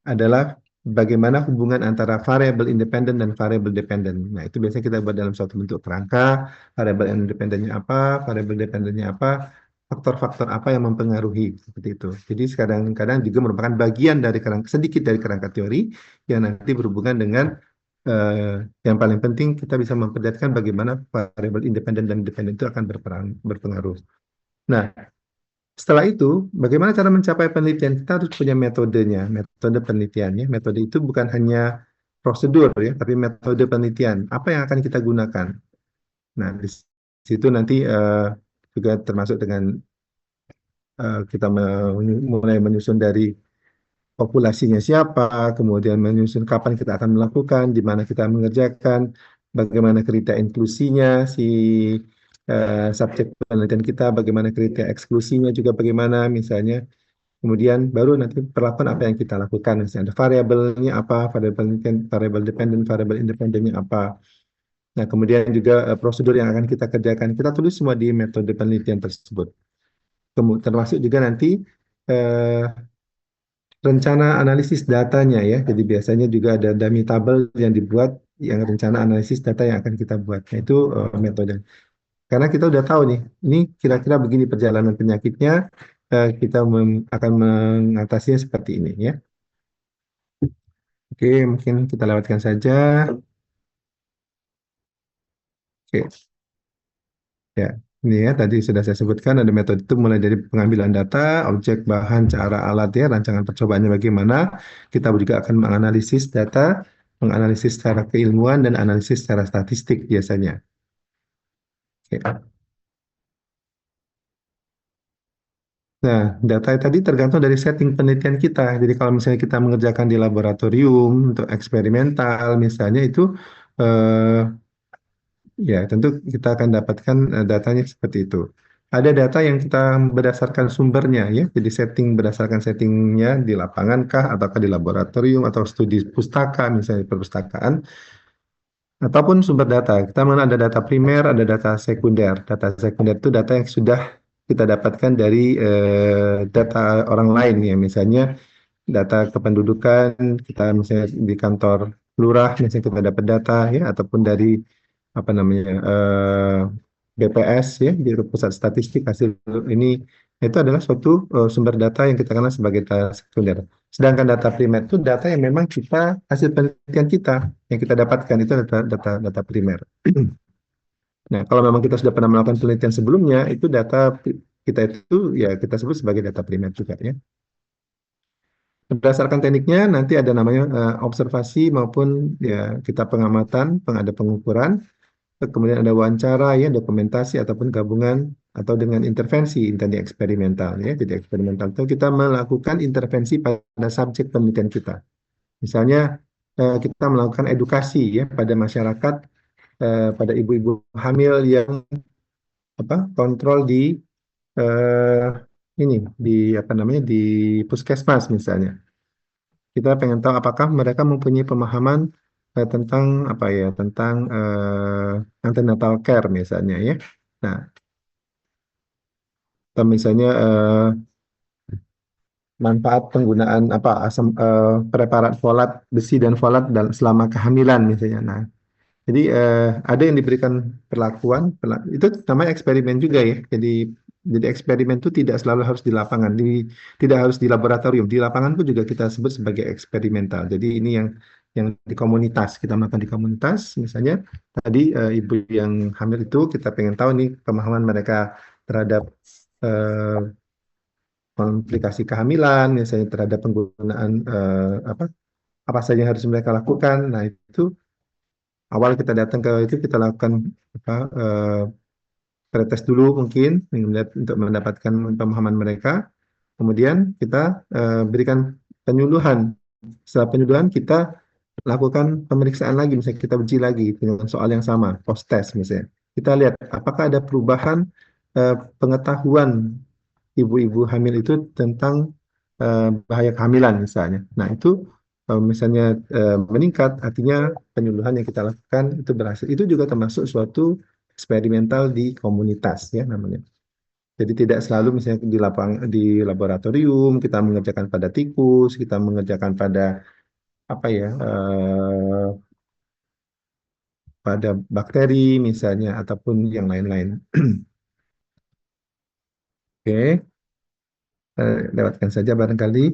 adalah bagaimana hubungan antara variabel independen dan variabel dependen. Nah, itu biasanya kita buat dalam suatu bentuk kerangka, variabel independennya apa, variabel dependennya apa, faktor-faktor apa yang mempengaruhi seperti itu. Jadi kadang-kadang juga merupakan bagian dari kerangka sedikit dari kerangka teori yang nanti berhubungan dengan yang paling penting kita bisa memperlihatkan bagaimana variabel independen dan dependen itu akan berpengaruh. Nah, setelah itu, bagaimana cara mencapai penelitian? Kita harus punya metodenya, metode penelitiannya. Metode itu bukan hanya prosedur ya, tapi metode penelitian. Apa yang akan kita gunakan? Nah, di situ nanti juga termasuk dengan kita mulai menyusun dari populasinya siapa, kemudian menyusun kapan kita akan melakukan, di mana kita mengerjakan, bagaimana kriteria inklusinya, subjek penelitian kita, bagaimana kriteria eksklusinya juga bagaimana, misalnya. Kemudian baru nanti perlakuan apa yang kita lakukan. Misalnya ada variabelnya apa, variabel dependen, variabel independennya apa. Nah, kemudian juga prosedur yang akan kita kerjakan. Kita tulis semua di metode penelitian tersebut. Termasuk juga nanti eh, rencana analisis datanya ya. Jadi biasanya juga ada dummy table yang dibuat yang rencana analisis data yang akan kita buat. Nah, itu metode. Karena kita udah tahu nih, ini kira-kira begini perjalanan penyakitnya, kita akan mengatasinya seperti ini ya. Oke, mungkin kita lewatkan saja. Oke, ya. Ini ya, tadi sudah saya sebutkan ada metode itu mulai dari pengambilan data, objek, bahan, cara, alat ya, rancangan percobaannya bagaimana. Kita juga akan menganalisis data, menganalisis secara keilmuan dan analisis secara statistik biasanya. Oke. Nah, data tadi tergantung dari setting penelitian kita. Jadi kalau misalnya kita mengerjakan di laboratorium untuk eksperimental, misalnya itu eh, ya, tentu kita akan dapatkan datanya seperti itu. Ada data yang kita berdasarkan sumbernya ya, jadi setting berdasarkan settingnya di lapangan kah, ataukah di laboratorium atau studi pustaka misalnya di perpustakaan, ataupun sumber data. Kita mana ada data primer, ada data sekunder. Data sekunder itu data yang sudah kita dapatkan dari data orang lain ya, misalnya data kependudukan, kita misalnya di kantor lurah, misalnya kita dapat data ya, ataupun dari apa namanya BPS ya, di pusat statistik hasil ini itu adalah suatu sumber data yang kita kenal sebagai data sekunder. Sedangkan data primer itu data yang memang kita hasil penelitian kita yang kita dapatkan itu data primer. Nah, kalau memang kita sudah pernah melakukan penelitian sebelumnya, itu kita itu ya kita sebut sebagai data primer juga ya. Berdasarkan tekniknya nanti ada namanya observasi maupun ya kita pengamatan, ada pengukuran, kemudian ada wawancara ya, dokumentasi ataupun gabungan atau dengan intervensi tadi eksperimental ya. Jadi eksperimental itu kita melakukan intervensi pada subjek penelitian kita. Misalnya kita melakukan edukasi ya pada masyarakat pada ibu-ibu hamil yang kontrol di eh, ini di apa namanya di puskesmas misalnya. Kita pengen tahu apakah mereka mempunyai pemahaman tentang apa ya tentang antenatal care misalnya ya. Nah, atau misalnya manfaat penggunaan preparat folat besi dan folat dan selama kehamilan misalnya. Nah, jadi ada yang diberikan itu namanya eksperimen juga ya. Jadi eksperimen itu tidak selalu harus di lapangan, tidak harus di laboratorium. Di lapangan pun juga kita sebut sebagai eksperimental. Jadi ini yang di komunitas kita melakukan di komunitas. Misalnya tadi ibu yang hamil itu kita pengen tahu nih pemahaman mereka terhadap eh, komplikasi kehamilan, misalnya terhadap penggunaan apa saja yang harus mereka lakukan. Nah itu awal kita datang ke itu kita lakukan apa pretest dulu mungkin untuk mendapatkan pemahaman mereka. Kemudian kita berikan penyuluhan. Setelah penyuluhan kita lakukan pemeriksaan lagi, misalnya kita uji lagi dengan soal yang sama, post test misalnya. Kita lihat apakah ada perubahan pengetahuan ibu-ibu hamil itu tentang bahaya kehamilan misalnya. Nah itu misalnya meningkat, artinya penyuluhan yang kita lakukan itu berhasil. Itu juga termasuk suatu eksperimental di komunitas ya namanya. Jadi tidak selalu misalnya di laboratorium kita mengerjakan pada tikus, kita mengerjakan pada apa ya pada bakteri misalnya ataupun yang lain-lain. Oke, lewatkan saja barangkali.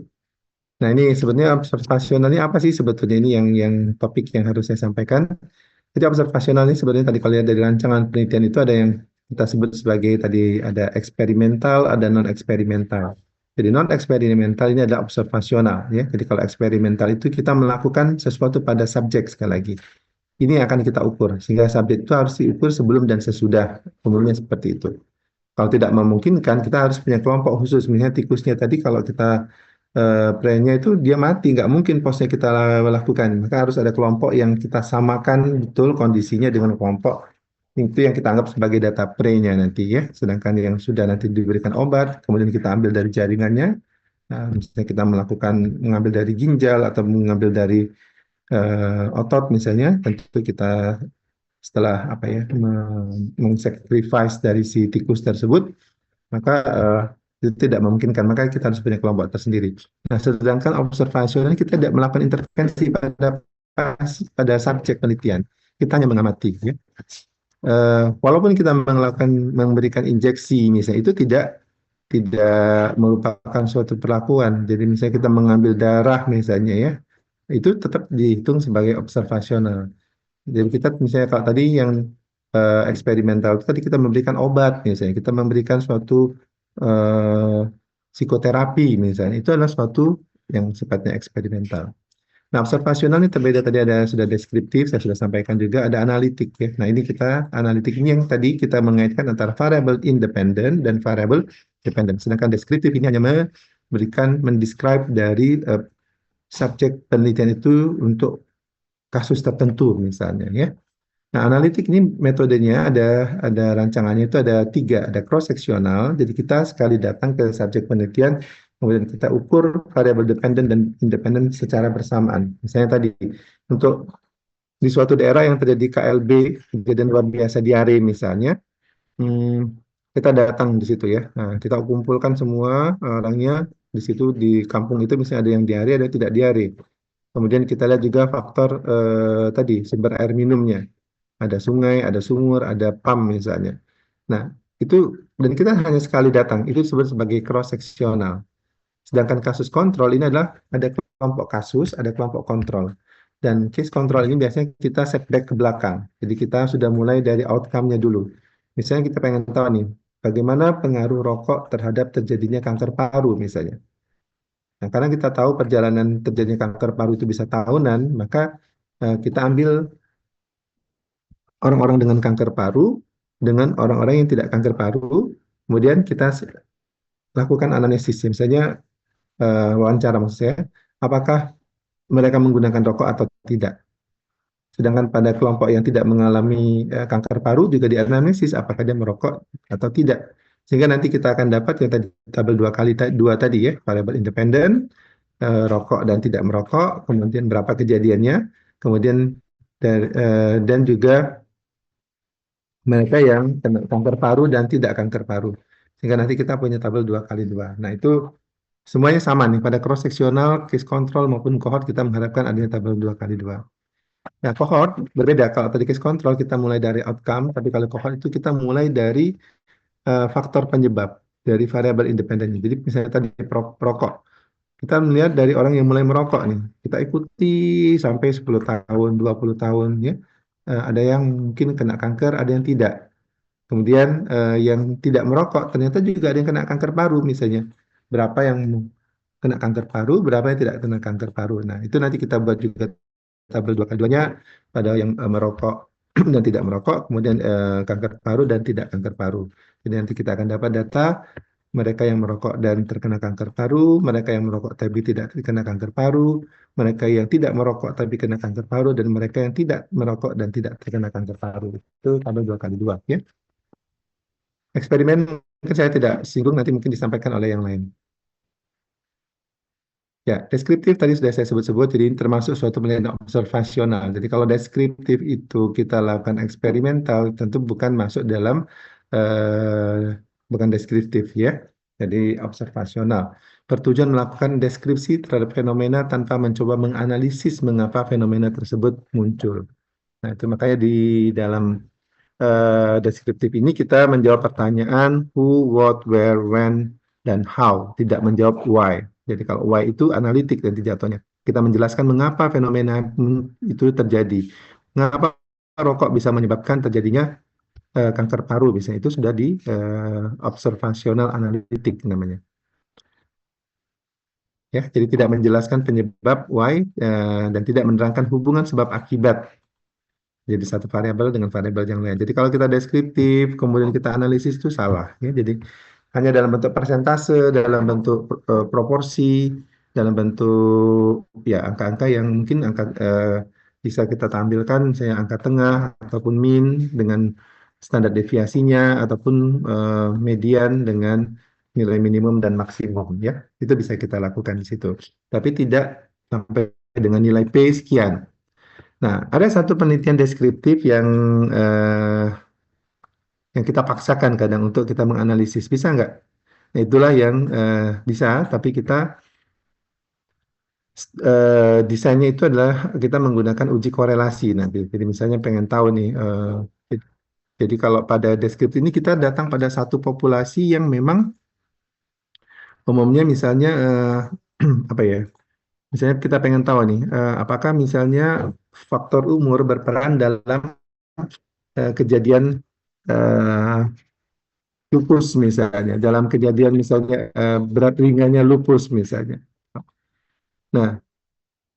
Nah, ini sebenarnya observasional ini apa sih sebetulnya ini yang topik yang harus saya sampaikan. Jadi observasional ini sebenarnya tadi kalau lihat dari rancangan penelitian itu ada yang kita sebut sebagai tadi ada eksperimental, ada non eksperimental. Jadi non eksperimental ini adalah observasional ya. Jadi kalau eksperimental itu kita melakukan sesuatu pada subjek sekali lagi. Ini yang akan kita ukur sehingga subjek itu harus diukur sebelum dan sesudah. Umumnya seperti itu. Kalau tidak memungkinkan, kita harus punya kelompok khusus. Misalnya tikusnya tadi, kalau kita prenya itu dia mati, nggak mungkin posnya kita lakukan. Maka harus ada kelompok yang kita samakan betul kondisinya dengan kelompok itu yang kita anggap sebagai data prenya nanti ya. Sedangkan yang sudah nanti diberikan obat, kemudian kita ambil dari jaringannya. Nah, misalnya kita mengambil dari ginjal atau mengambil dari otot misalnya, tentu kita setelah apa ya mengsacrifice dari si tikus tersebut maka itu tidak memungkinkan, maka kita harus punya kelompok tersendiri. Nah, sedangkan observasional kita tidak melakukan intervensi pada subjek penelitian, kita hanya mengamati. Ya. Walaupun kita memberikan injeksi, misalnya itu tidak merupakan suatu perlakuan. Jadi misalnya kita mengambil darah, misalnya ya, itu tetap dihitung sebagai observasional. Jadi kita misalnya kalau tadi yang eksperimental, tadi kita memberikan obat misalnya, kita memberikan suatu eh, psikoterapi misalnya, itu adalah suatu yang sifatnya eksperimental. Nah, observasional ini terbeda tadi ada sudah deskriptif, saya sudah sampaikan juga ada analitik ya. Nah, ini kita analitik ini yang tadi kita mengaitkan antara variable independent dan variable dependent. Sedangkan deskriptif ini hanya mendescribe dari subjek penelitian itu untuk kasus tertentu misalnya ya. Nah, analitik ini metodenya ada rancangannya itu ada tiga, ada cross seksional. Jadi kita sekali datang ke subjek penelitian, kemudian kita ukur variabel dependen dan independen secara bersamaan. Misalnya tadi untuk di suatu daerah yang terjadi KLB, kejadian luar biasa diare misalnya, kita datang di situ ya. Nah, kita kumpulkan semua orangnya di situ di kampung itu misalnya ada yang diare, ada yang tidak diare. Kemudian kita lihat juga faktor tadi sumber air minumnya. Ada sungai, ada sumur, ada PAM misalnya. Nah, itu dan kita hanya sekali datang, itu disebut sebagai cross seksional. Sedangkan kasus kontrol ini adalah ada kelompok kasus, ada kelompok kontrol. Dan case kontrol ini biasanya kita setback ke belakang. Jadi kita sudah mulai dari outcome-nya dulu. Misalnya kita pengen tahu nih, bagaimana pengaruh rokok terhadap terjadinya kanker paru misalnya. Nah, karena kita tahu perjalanan terjadinya kanker paru itu bisa tahunan, maka kita ambil orang-orang dengan kanker paru dengan orang-orang yang tidak kanker paru, kemudian kita lakukan analisis, misalnya wawancara maksud saya, apakah mereka menggunakan rokok atau tidak. Sedangkan pada kelompok yang tidak mengalami kanker paru juga dianalisis apakah dia merokok atau tidak. Sehingga nanti kita akan dapat yang tadi tabel dua kali dua tadi ya, variabel independen, rokok dan tidak merokok, kemudian berapa kejadiannya, kemudian dan juga mereka yang kena kanker paru dan tidak kanker paru. Sehingga nanti kita punya tabel dua kali dua. Nah itu semuanya sama nih pada cross seksional, case control maupun cohort kita mengharapkan adanya tabel dua kali dua. Nah cohort berbeda. Kalau tadi case control kita mulai dari outcome, tapi kalau cohort itu kita mulai dari faktor penyebab dari variabel independennya. Jadi misalnya tadi perokok. Kita melihat dari orang yang mulai merokok nih. Kita ikuti sampai 10 tahun, 20 tahun ya. Ada yang mungkin kena kanker, ada yang tidak. Kemudian yang tidak merokok ternyata juga ada yang kena kanker paru misalnya. Berapa yang kena kanker paru, berapa yang tidak kena kanker paru. Nah, itu nanti kita buat juga tabel dua keduanya pada yang merokok dan tidak merokok, kemudian kanker paru dan tidak kanker paru. Jadi nanti kita akan dapat data mereka yang merokok dan terkena kanker paru, mereka yang merokok tapi tidak terkena kanker paru, mereka yang tidak merokok tapi kena kanker paru, dan mereka yang tidak merokok dan tidak terkena kanker paru. Itu tabel dua kali dua ya. Eksperimen mungkin saya tidak singgung, nanti mungkin disampaikan oleh yang lain. Ya, deskriptif tadi sudah saya sebut-sebut, jadi ini termasuk suatu penelitian observasional. Jadi kalau deskriptif itu kita lakukan eksperimental, tentu bukan masuk dalam bukan deskriptif ya. Jadi observasional. Bertujuan melakukan deskripsi terhadap fenomena tanpa mencoba menganalisis mengapa fenomena tersebut muncul. Nah, itu makanya di dalam deskriptif ini kita menjawab pertanyaan who, what, where, when, dan how, tidak menjawab why. Jadi kalau why itu analitik nanti jatuhnya. Kita menjelaskan mengapa fenomena itu terjadi. Mengapa rokok bisa menyebabkan terjadinya kanker paru, misalnya itu sudah di observasional analitik namanya. Ya, jadi tidak menjelaskan penyebab why dan tidak menerangkan hubungan sebab akibat. Jadi satu variabel dengan variabel yang lain. Jadi kalau kita deskriptif, kemudian kita analisis itu salah. Ya. Jadi hanya dalam bentuk persentase, dalam bentuk proporsi, dalam bentuk ya angka-angka yang mungkin bisa kita tampilkan, misalnya angka tengah ataupun mean dengan standar deviasinya, ataupun median dengan nilai minimum dan maksimum. Ya, itu bisa kita lakukan di situ. Tapi tidak sampai dengan nilai P sekian. Nah, ada satu penelitian deskriptif eh, yang kita paksakan kadang untuk kita menganalisis. Bisa nggak? Nah, itulah yang bisa, tapi kita desainnya itu adalah kita menggunakan uji korelasi nanti. Jadi misalnya pengen tahu nih, jadi kalau pada deskriptif ini kita datang pada satu populasi yang memang umumnya misalnya apa ya? Misalnya kita pengen tahu nih, apakah misalnya faktor umur berperan dalam kejadian eh, lupus misalnya, dalam kejadian misalnya berat ringannya lupus misalnya. Nah,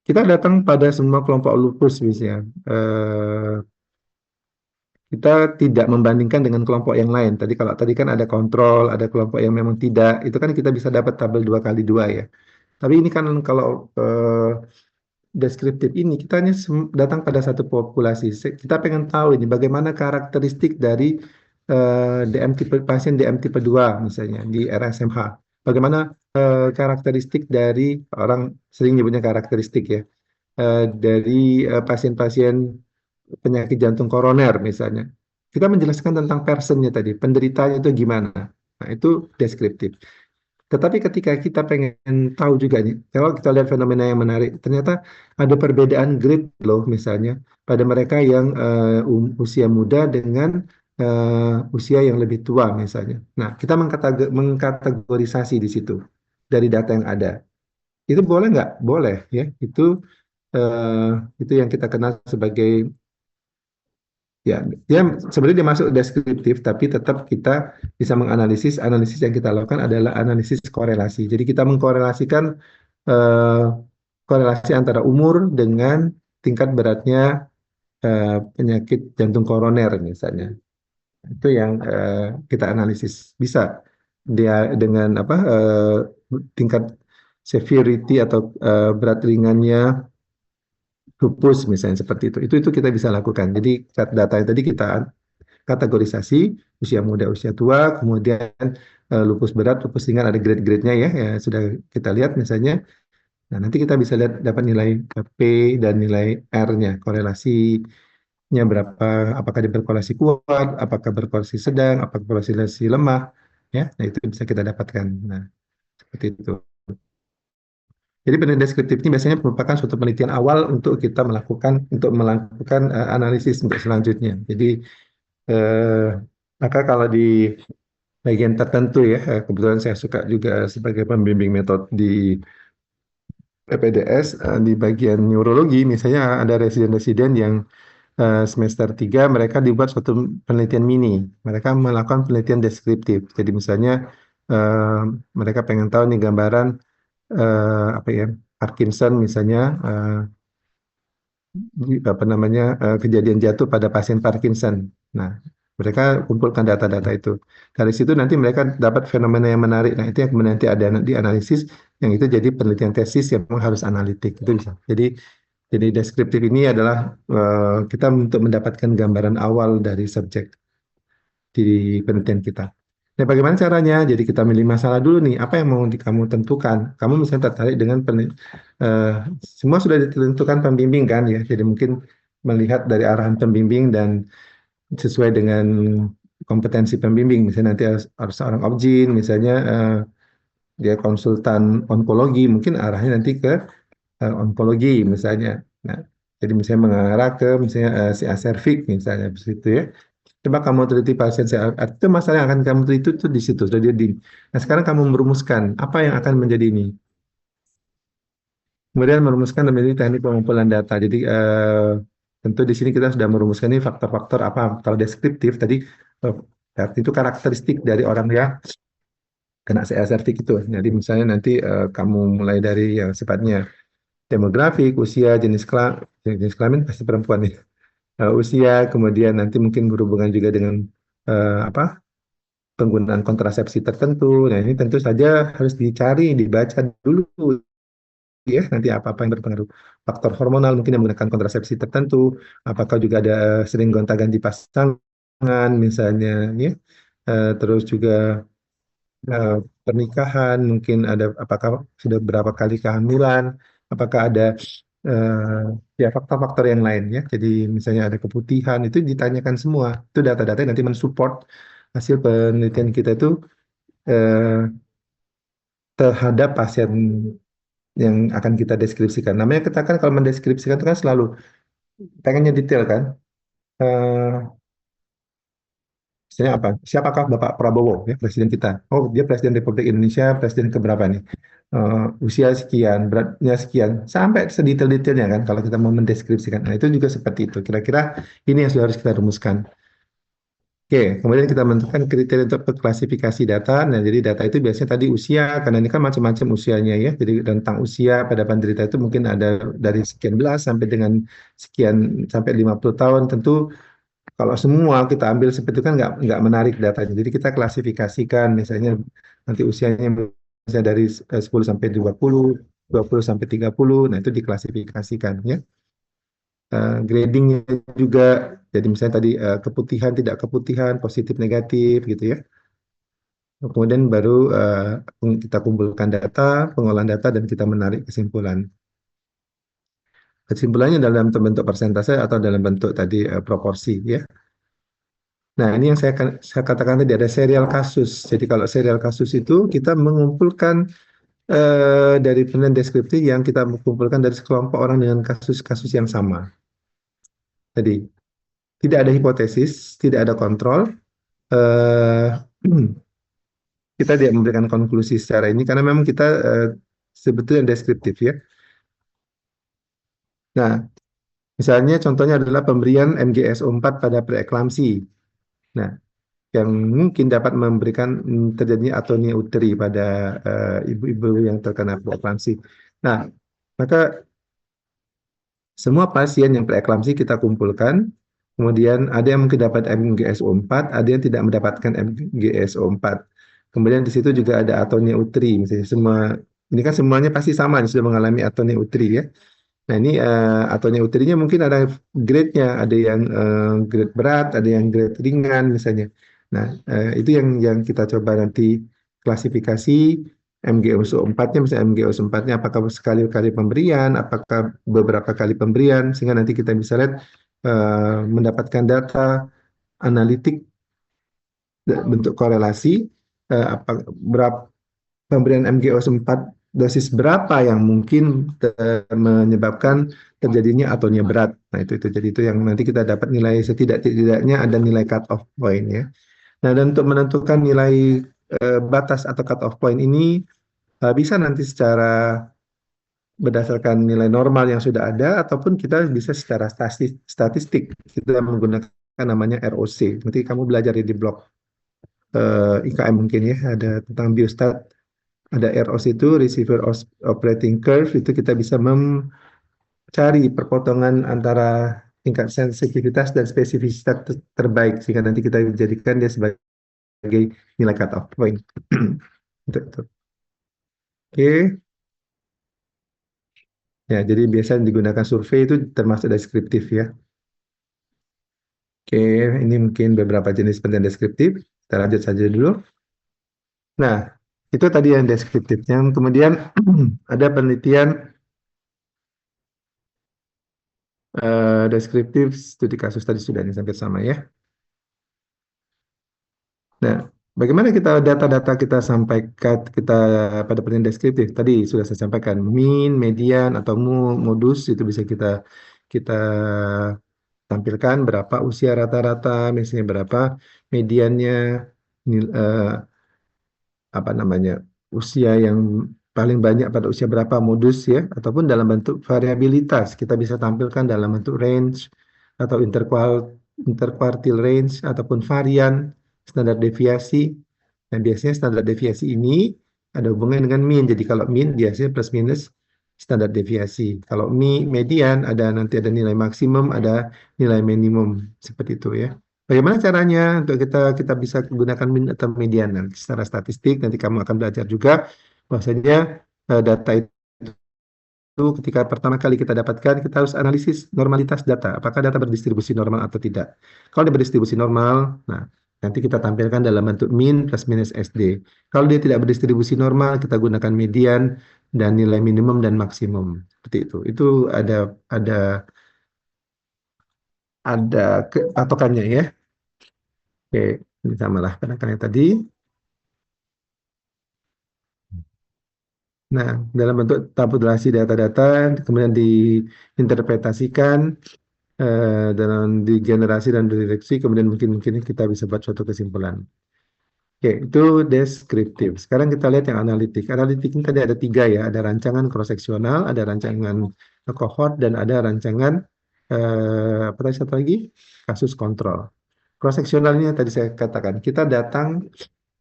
kita datang pada semua kelompok lupus misalnya. Kita tidak membandingkan dengan kelompok yang lain. Tadi kalau tadi kan ada kontrol, ada kelompok yang memang tidak, itu kan kita bisa dapat tabel dua kali dua ya. Tapi ini kan kalau deskriptif ini kita hanya datang pada satu populasi. Kita pengen tahu ini bagaimana karakteristik dari DM tipe pasien DM tipe 2 misalnya di RSMH. Bagaimana karakteristik dari orang sering nyebutnya karakteristik ya dari pasien-pasien penyakit jantung koroner misalnya. Kita menjelaskan tentang personnya tadi, penderitanya itu gimana. Nah, itu deskriptif. Tetapi ketika kita pengen tahu juga nih, kalau kita lihat fenomena yang menarik, ternyata ada perbedaan grade loh misalnya pada mereka yang usia muda dengan usia yang lebih tua misalnya. Nah, kita mengkategorisasi di situ dari data yang ada. Itu boleh nggak? Boleh ya. Eh, itu yang kita kenal sebagai ya, dia sebenarnya dia masuk deskriptif, tapi tetap kita bisa menganalisis. Analisis yang kita lakukan adalah analisis korelasi. Jadi kita mengkorelasikan eh, korelasi antara umur dengan tingkat beratnya penyakit jantung koroner misalnya. Itu yang kita analisis. Bisa dia dengan apa tingkat severity atau berat ringannya lupus misalnya seperti itu. Itu kita bisa lakukan. Jadi data yang tadi kita kategorisasi usia muda, usia tua, kemudian lupus berat, lupus ringan ada grade-grade-nya ya, ya sudah kita lihat misalnya. Nah, nanti kita bisa lihat dapat nilai P dan nilai R-nya, korelasinya berapa, apakah dia berkorelasi kuat, apakah berkorelasi sedang, apakah berkorelasi lemah, ya. Nah, itu bisa kita dapatkan. Nah, seperti itu. Jadi penelitian deskriptif ini biasanya merupakan suatu penelitian awal untuk melakukan analisis untuk selanjutnya. Jadi eh, maka kalau di bagian tertentu ya, kebetulan saya suka juga sebagai pembimbing metode di PPDS, di bagian neurologi misalnya ada residen-residen yang semester 3 mereka dibuat suatu penelitian mini. Mereka melakukan penelitian deskriptif. Jadi misalnya eh, mereka pengen tahu nih gambaran apa ya, Parkinson misalnya, apa namanya, kejadian jatuh pada pasien Parkinson. Nah, mereka kumpulkan data-data itu. Dari situ nanti mereka dapat fenomena yang menarik. Nah, itu yang kemudian nanti ada dianalisis, yang itu jadi penelitian tesis yang memang harus analitik. Itu bisa. Jadi deskriptif ini adalah kita untuk mendapatkan gambaran awal dari subjek di penelitian kita. Nah, bagaimana caranya? Jadi kita milih masalah dulu nih. Apa yang mau kamu tentukan? Kamu misalnya tertarik dengan eh, semua sudah ditentukan pembimbing kan ya. Jadi mungkin melihat dari arahan pembimbing dan sesuai dengan kompetensi pembimbing. Misalnya nanti harus seorang objin, misalnya dia konsultan onkologi, mungkin arahnya nanti ke onkologi misalnya. Nah, jadi misalnya mengarah ke misalnya si aservik misalnya begitu ya. Coba kamu teliti pasien saya, itu masalah yang akan kamu teliti itu di situ, sudah di. Nah, sekarang kamu merumuskan apa yang akan menjadi ini. Kemudian merumuskan menjadi teknik pengumpulan data. Jadi tentu di sini kita sudah merumuskan ini faktor-faktor apa. Kalau deskriptif tadi itu karakteristik dari orang yang kena CSRT itu. Jadi misalnya nanti kamu mulai dari yang sifatnya demografik, usia, jenis kelamin pasti perempuan nih. Usia, kemudian nanti mungkin berhubungan juga dengan apa, penggunaan kontrasepsi tertentu. Nah, ini tentu saja harus dicari, dibaca dulu ya, nanti apa-apa yang berpengaruh. Faktor hormonal mungkin yang menggunakan kontrasepsi tertentu, apakah juga ada sering gonta-ganti pasangan misalnya ya. Terus juga eh, pernikahan, mungkin ada apakah sudah berapa kali kehamilan, apakah ada ya faktor-faktor yang lain ya. Jadi misalnya ada keputihan itu ditanyakan semua. Itu data-data yang nanti mensupport hasil penelitian kita itu eh, terhadap pasien yang akan kita deskripsikan. Namanya kita kan kalau mendeskripsikan itu kan selalu pengennya detail kan. Eh, Misalnya apa? Siapakah Bapak Prabowo ya presiden kita? Oh, dia presiden Republik Indonesia, presiden keberapa nih? Usia sekian, beratnya sekian, sampai sedetail-detailnya kan kalau kita mau mendeskripsikan. Nah, itu juga seperti itu. Kira-kira ini yang sudah harus kita rumuskan. Oke, kemudian kita menentukan kriteria untuk klasifikasi data. Nah, jadi data itu biasanya tadi usia, karena ini kan macam-macam usianya ya. Jadi rentang usia pada penderita itu mungkin ada dari sekian belas sampai dengan sekian sampai 50 tahun. Tentu kalau semua kita ambil seperti itu kan nggak menarik datanya. Jadi kita klasifikasikan misalnya nanti usianya misalnya dari 10 sampai 20 sampai 30. Nah, itu diklasifikasikan ya. Gradingnya juga, jadi misalnya tadi keputihan, tidak keputihan, positif, negatif gitu ya. Kemudian baru kita kumpulkan data, pengolahan data, dan kita menarik kesimpulan. Kesimpulannya dalam bentuk persentase atau dalam bentuk tadi proporsi ya. Nah, ini yang saya katakan tadi ada serial kasus. Jadi kalau serial kasus itu kita mengumpulkan dari penelitian deskriptif yang kita kumpulkan dari sekelompok orang dengan kasus-kasus yang sama. Jadi tidak ada hipotesis, tidak ada kontrol. eh, Kita tidak memberikan konklusi secara ini karena memang kita sebetulnya deskriptif ya. Nah, misalnya contohnya adalah pemberian MGSO4 pada preeklamsi. Nah, yang mungkin dapat memberikan terjadinya atonia uteri pada ibu-ibu yang terkena preeklamsi. Nah, maka semua pasien yang preeklamsi kita kumpulkan, kemudian ada yang mungkin dapat MGSO4, ada yang tidak mendapatkan MGSO4. Kemudian di situ juga ada atonia uteri, misalnya semua ini kan semuanya pasti sama, sudah mengalami atonia uteri ya. Nah ini atonia uterinya mungkin ada grade-nya, ada yang grade berat, ada yang grade ringan misalnya. Nah itu yang kita coba nanti klasifikasi MgO4-nya, misalnya MgO4-nya apakah sekali-kali pemberian, apakah beberapa kali pemberian, sehingga nanti kita bisa lihat mendapatkan data analitik bentuk korelasi apa berapa pemberian MgO4 dosis berapa yang mungkin menyebabkan terjadinya atonia berat. Nah, itu jadi itu yang nanti kita dapat nilai setidak-tidaknya ada nilai cut off point ya. Nah, dan untuk menentukan nilai batas atau cut off point ini bisa nanti secara berdasarkan nilai normal yang sudah ada ataupun kita bisa secara statistik kita menggunakan namanya ROC. Nanti kamu belajar di blog IKM mungkin ya, ada tentang biostat, ada ROC itu receiver operating curve, itu kita bisa mencari perpotongan antara tingkat sensitivitas dan spesifisitas terbaik sehingga nanti kita jadikan dia sebagai nilai cutoff point. Itu. Oke. Ya, jadi biasanya digunakan survei itu termasuk deskriptif ya. Oke, ini mungkin beberapa jenis penelitian deskriptif. Kita lanjut saja dulu. Nah, itu tadi yang deskriptifnya. Kemudian ada penelitian deskriptif studi kasus tadi sudah sampai sama ya. Nah, bagaimana kita data-data kita sampaikan kita pada penelitian deskriptif tadi sudah saya sampaikan mean, median atau modus itu bisa kita tampilkan berapa usia rata-rata, misalnya berapa mediannya, apa namanya usia yang paling banyak pada usia berapa modus ya ataupun dalam bentuk variabilitas kita bisa tampilkan dalam bentuk range atau interquartile range ataupun varian standar deviasi. Nah biasanya standar deviasi ini ada hubungan dengan mean, jadi kalau mean biasanya plus minus standar deviasi, kalau median ada nanti ada nilai maksimum ada nilai minimum seperti itu ya. Bagaimana caranya untuk kita bisa gunakan min atau median? Nah, secara statistik nanti kamu akan belajar juga bahwasanya data itu ketika pertama kali kita dapatkan kita harus analisis normalitas data. Apakah data berdistribusi normal atau tidak? Kalau dia berdistribusi normal, nah nanti kita tampilkan dalam bentuk min plus minus SD. Kalau dia tidak berdistribusi normal, kita gunakan median dan nilai minimum dan maksimum. Seperti itu. Itu ada patokannya ya. Oke, ini samalah penekanan tadi. Nah, dalam bentuk tabulasi data-data, kemudian diinterpretasikan dalam digenerasi dan diredaksi, kemudian mungkin kita bisa buat suatu kesimpulan. Oke, itu deskriptif. Sekarang kita lihat yang analitik. Analitik ini tadi ada tiga ya, ada rancangan cross-seksional, ada rancangan cohort, dan ada rancangan apa tadi satu lagi? Kasus kontrol. Cross-seksional ini yang tadi saya katakan, kita datang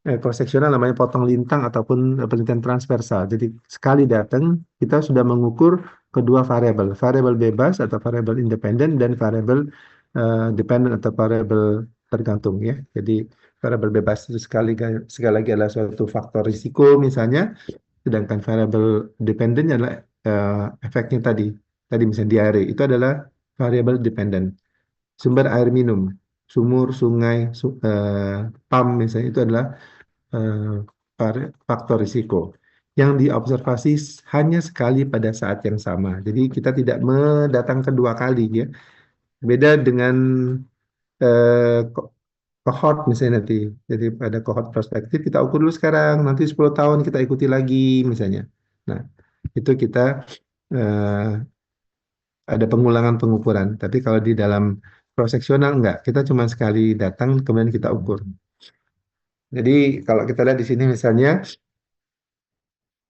cross-seksional namanya potong lintang ataupun penelitian transversal. Jadi sekali datang kita sudah mengukur kedua variabel, variabel bebas atau variabel independen dan variabel dependent atau variabel tergantung ya. Jadi variabel bebas itu sekali lagi adalah suatu faktor risiko misalnya, sedangkan variabel dependen adalah efeknya tadi misalnya diare itu adalah variabel dependent. Sumber air minum, sumur, sungai, pam misalnya itu adalah eh, faktor risiko yang diobservasi hanya sekali pada saat yang sama. Jadi kita tidak mendatang kedua kali ya. Beda dengan cohort misalnya nanti. Jadi pada cohort prospektif kita ukur dulu sekarang, nanti 10 tahun kita ikuti lagi misalnya. Nah, itu kita eh, ada pengulangan pengukuran. Tapi kalau di dalam proseksional enggak, kita cuma sekali datang kemudian kita ukur. Jadi kalau kita lihat di sini misalnya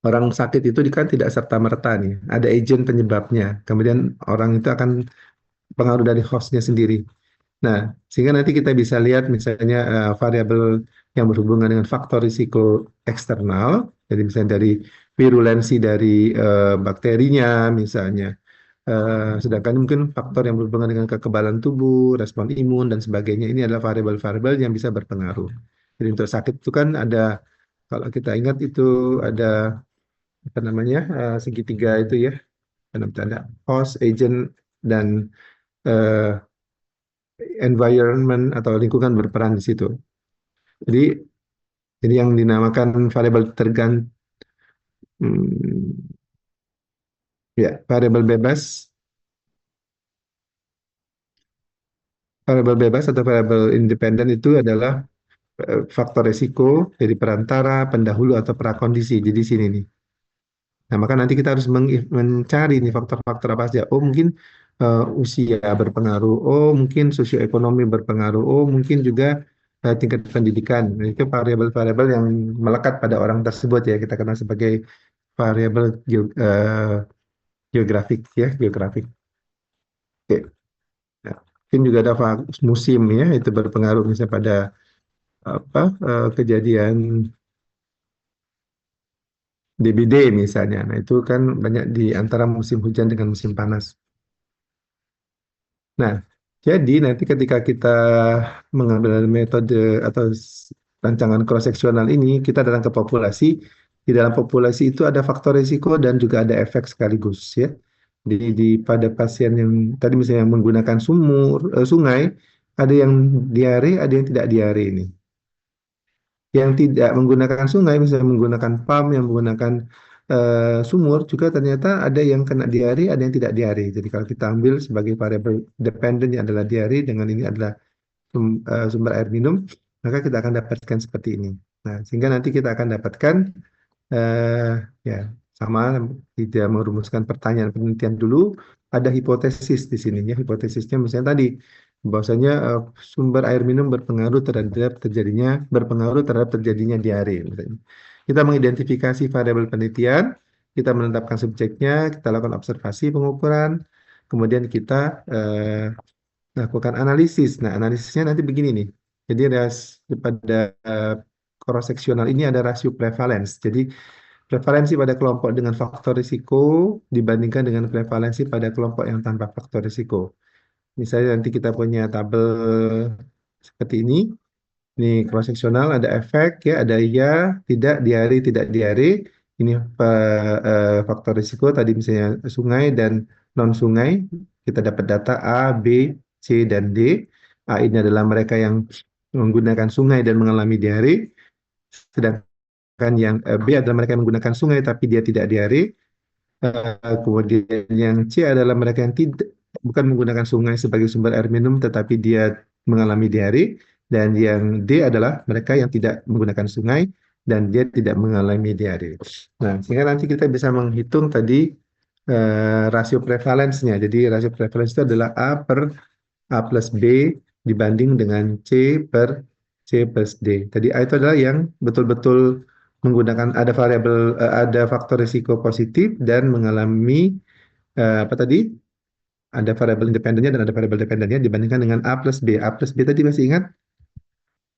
orang sakit itu kan tidak serta-merta nih, ada agent penyebabnya. Kemudian orang itu akan pengaruh dari hostnya sendiri. Nah, sehingga nanti kita bisa lihat misalnya variabel yang berhubungan dengan faktor risiko eksternal, jadi misalnya dari virulensi dari bakterinya misalnya. Sedangkan mungkin faktor yang berhubungan dengan kekebalan tubuh, respon imun, dan sebagainya, ini adalah variabel-variabel yang bisa berpengaruh. Jadi untuk sakit itu kan ada, kalau kita ingat itu ada apa namanya segitiga itu ya, ada host, agent, dan eh, environment atau lingkungan berperan di situ. Jadi, jadi yang dinamakan variabel hmm, ya, variabel bebas atau variabel independen itu adalah faktor resiko dari perantara, pendahulu atau prakondisi. Jadi sini nih. Nah, maka nanti kita harus mencari nih faktor-faktor apa saja. Oh, mungkin usia berpengaruh. Oh, mungkin sosioekonomi berpengaruh. Oh, mungkin juga tingkat pendidikan. Nah, itu variabel-variabel yang melekat pada orang tersebut ya. Kita kenal sebagai variabel geografik ya, geografik. Oke. Nah, mungkin juga ada musim ya, itu berpengaruh misalnya pada apa kejadian DBD misalnya. Nah, itu kan banyak di antara musim hujan dengan musim panas. Nah, jadi nanti ketika kita mengambil metode atau rancangan cross-seksional ini, kita datang ke populasi. Di dalam populasi itu ada faktor risiko dan juga ada efek sekaligus ya. Pada pasien yang tadi misalnya menggunakan sungai, ada yang diare, ada yang tidak diare ini. Yang tidak menggunakan sungai, misalnya menggunakan pump, yang menggunakan sumur, juga ternyata ada yang kena diare, ada yang tidak diare. Jadi kalau kita ambil sebagai variabel dependen yang adalah diare, dengan ini adalah sumber air minum, maka kita akan dapatkan seperti ini. Nah, sehingga nanti kita akan dapatkan eh, ya sama tidak merumuskan pertanyaan penelitian dulu, ada hipotesis di sini ya. Hipotesisnya misalnya tadi bahwasanya sumber air minum berpengaruh terhadap terjadinya diare misalnya. Kita mengidentifikasi variabel penelitian, kita menetapkan subjeknya, kita lakukan observasi pengukuran, kemudian kita lakukan analisis. Nah, analisisnya nanti begini nih. Jadi pada cross seksional ini ada rasio prevalence. Jadi prevalensi pada kelompok dengan faktor risiko dibandingkan dengan prevalensi pada kelompok yang tanpa faktor risiko. Misalnya nanti kita punya tabel seperti ini. Ini cross seksional ada efek ya, ada iya, tidak diare. Ini faktor risiko tadi misalnya sungai dan non sungai. Kita dapat data A, B, C dan D. A ini adalah mereka yang menggunakan sungai dan mengalami diare. Sedangkan yang B adalah mereka yang menggunakan sungai tapi dia tidak diare. Kemudian yang C adalah mereka yang tidak bukan menggunakan sungai sebagai sumber air minum, tetapi dia mengalami diare. Dan yang D adalah mereka yang tidak menggunakan sungai dan dia tidak mengalami diare. Nah, sehingga nanti kita bisa menghitung tadi rasio prevalensinya. Jadi rasio prevalensi itu adalah A plus B dibanding dengan C plus D. Tadi A itu adalah yang betul-betul menggunakan ada faktor risiko positif dan mengalami apa tadi? Ada variabel independennya dan ada variabel dependennya dibandingkan dengan A plus B. A plus B tadi masih ingat?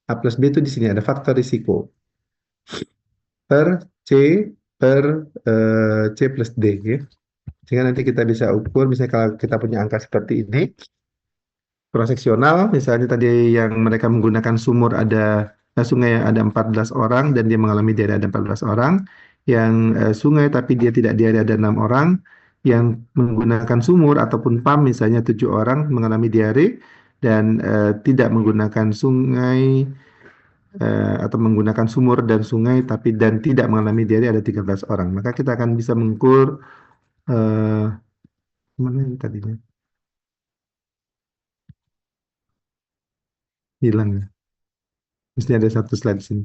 A plus B itu di sini ada faktor risiko per C per C plus D ya. Sehingga nanti kita bisa ukur misalnya kalau kita punya angka seperti ini cross-seksional, misalnya tadi yang mereka menggunakan sungai ada 14 orang dan dia mengalami diare ada 14 orang, yang sungai tapi dia tidak diare ada 6 orang, yang menggunakan sumur ataupun pump misalnya 7 orang mengalami diare dan tidak menggunakan sungai atau menggunakan sumur dan sungai tapi dan tidak mengalami diare ada 13 orang. Maka kita akan bisa mengukur eh, mana ini tadinya hilang ya. Mesti ada satu slide di sini.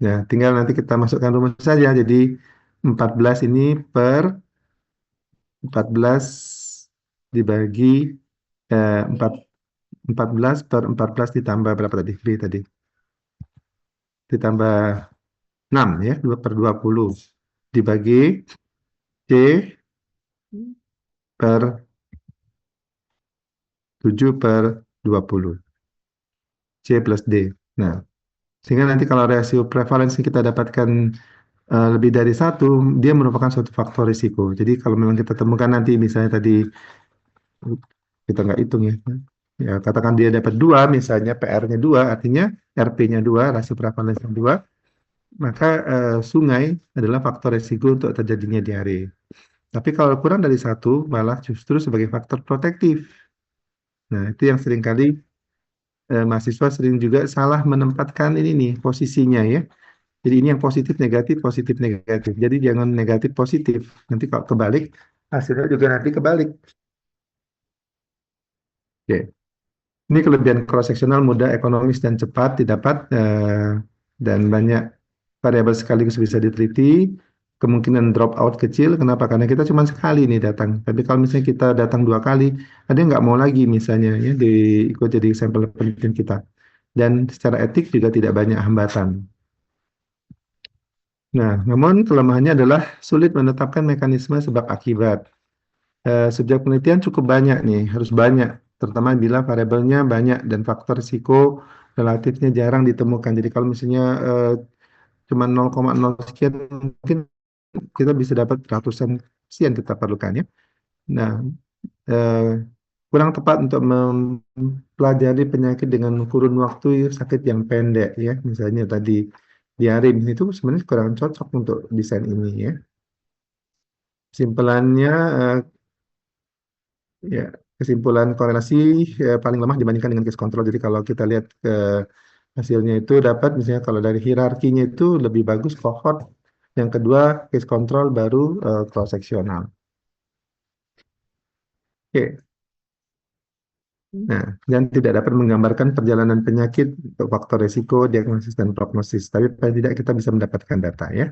Ya, tinggal nanti kita masukkan rumus saja. Jadi 14 ini per 14 dibagi 4 14 per 14 ditambah berapa tadi? B tadi. Ditambah 6 ya, 2 per 20 dibagi C per 7 per 20. C plus D. Nah, sehingga nanti kalau rasio prevalensi kita dapatkan lebih dari satu, dia merupakan suatu faktor risiko. Jadi kalau memang kita temukan nanti misalnya tadi kita nggak hitung ya. Ya, katakan dia dapat 2, misalnya PR-nya 2, artinya RP-nya 2, rasio prevalensinya 2, maka sungai adalah faktor risiko untuk terjadinya diare. Tapi kalau kurang dari satu, malah justru sebagai faktor protektif. Nah, itu yang seringkali mahasiswa sering juga salah menempatkan ini nih posisinya ya. Jadi ini yang positif negatif. Jadi jangan negatif positif. Nanti kalau kebalik, hasilnya juga nanti kebalik. Oke. Ini kelebihan cross-sectional mudah, ekonomis, dan cepat didapat, dan banyak variabel sekaligus bisa diteliti. Kemungkinan drop out kecil, kenapa? Karena kita cuma sekali nih datang. Tapi kalau misalnya kita datang 2 kali, ada yang nggak mau lagi misalnya ya ikut jadi sampel penelitian kita. Dan secara etik juga tidak banyak hambatan. Nah, namun kelemahannya adalah sulit menetapkan mekanisme sebab akibat. Subjek penelitian cukup banyak nih, harus banyak, terutama bila variabelnya banyak dan faktor risiko relatifnya jarang ditemukan. Jadi kalau misalnya cuma 0,0 sekian, mungkin kita bisa dapat ratusan sekian kita perlukan ya. Nah, eh, kurang tepat untuk mempelajari penyakit dengan kurun waktu sakit yang pendek ya. Misalnya tadi diare itu sebenarnya kurang cocok untuk desain ini ya. Simpelannya ya, kesimpulan korelasi paling lemah dibandingkan dengan case control. Jadi kalau kita lihat ke hasilnya itu dapat misalnya kalau dari hierarkinya itu lebih bagus cohort, yang kedua case control, baru cross sectional. Oke. Nah, dan tidak dapat menggambarkan perjalanan penyakit untuk faktor risiko, diagnosis dan prognosis. Tapi paling tidak kita bisa mendapatkan data ya.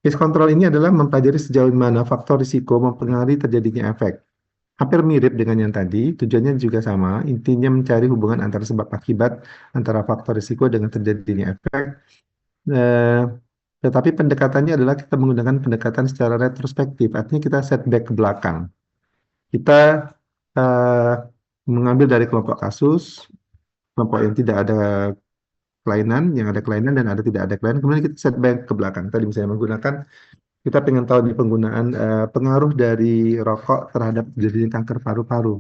Case control ini adalah mempelajari sejauh mana faktor risiko mempengaruhi terjadinya efek. Hampir mirip dengan yang tadi, tujuannya juga sama, intinya mencari hubungan antara sebab akibat antara faktor risiko dengan terjadinya efek. Eh, tetapi pendekatannya adalah kita menggunakan pendekatan secara retrospektif, artinya kita setback ke belakang. Kita eh, mengambil dari kelompok kasus, kelompok yang tidak ada kelainan, yang ada kelainan dan ada tidak ada kelainan, kemudian kita setback ke belakang. Tadi misalnya menggunakan, kita pengen tahu di penggunaan pengaruh dari rokok terhadap terjadinya kanker paru-paru.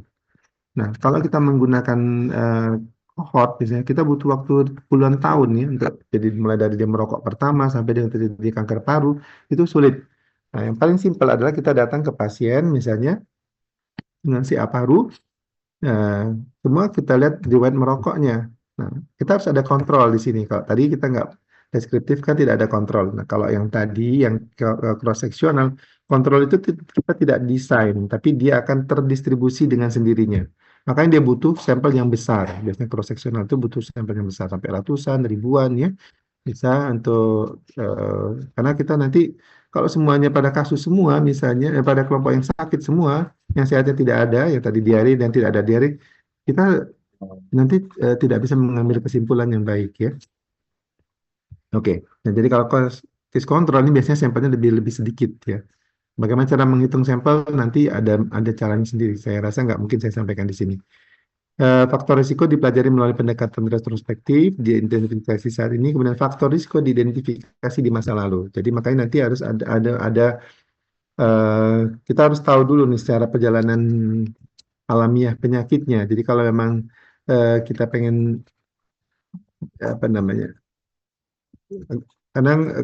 Nah, kalau kita menggunakan eh, cohort, misalnya kita butuh waktu puluhan tahun ya untuk jadi mulai dari dia merokok pertama sampai dengan terjadi kanker paru itu sulit. Nah, yang paling simpel adalah kita datang ke pasien misalnya dengan si paru, eh, semua kita lihat riwayat merokoknya. Nah, kita harus ada kontrol di sini. Kalau tadi kita nggak deskriptif kan tidak ada kontrol. Nah, kalau yang tadi yang cross sectional, kontrol itu kita tidak desain, tapi dia akan terdistribusi dengan sendirinya. Makanya dia butuh sampel yang besar. Biasanya cross sectional itu butuh sampel yang besar sampai ratusan, ribuan ya. Bisa untuk karena kita nanti kalau semuanya pada kasus semua, misalnya pada kelompok yang sakit semua, yang sehatnya tidak ada, yang tadi diare dan tidak ada diare, kita nanti tidak bisa mengambil kesimpulan yang baik ya. Oke, nah, jadi kalau case control ini biasanya sampelnya lebih lebih sedikit ya. Bagaimana cara menghitung sampel nanti ada caranya sendiri. Saya rasa nggak mungkin saya sampaikan di sini. Faktor risiko dipelajari melalui pendekatan retrospektif, diidentifikasi saat ini, kemudian faktor risiko diidentifikasi di masa lalu. Jadi makanya nanti harus ada eh, kita harus tahu dulu nih secara perjalanan alamiah penyakitnya. Jadi kalau memang kita pengen apa namanya,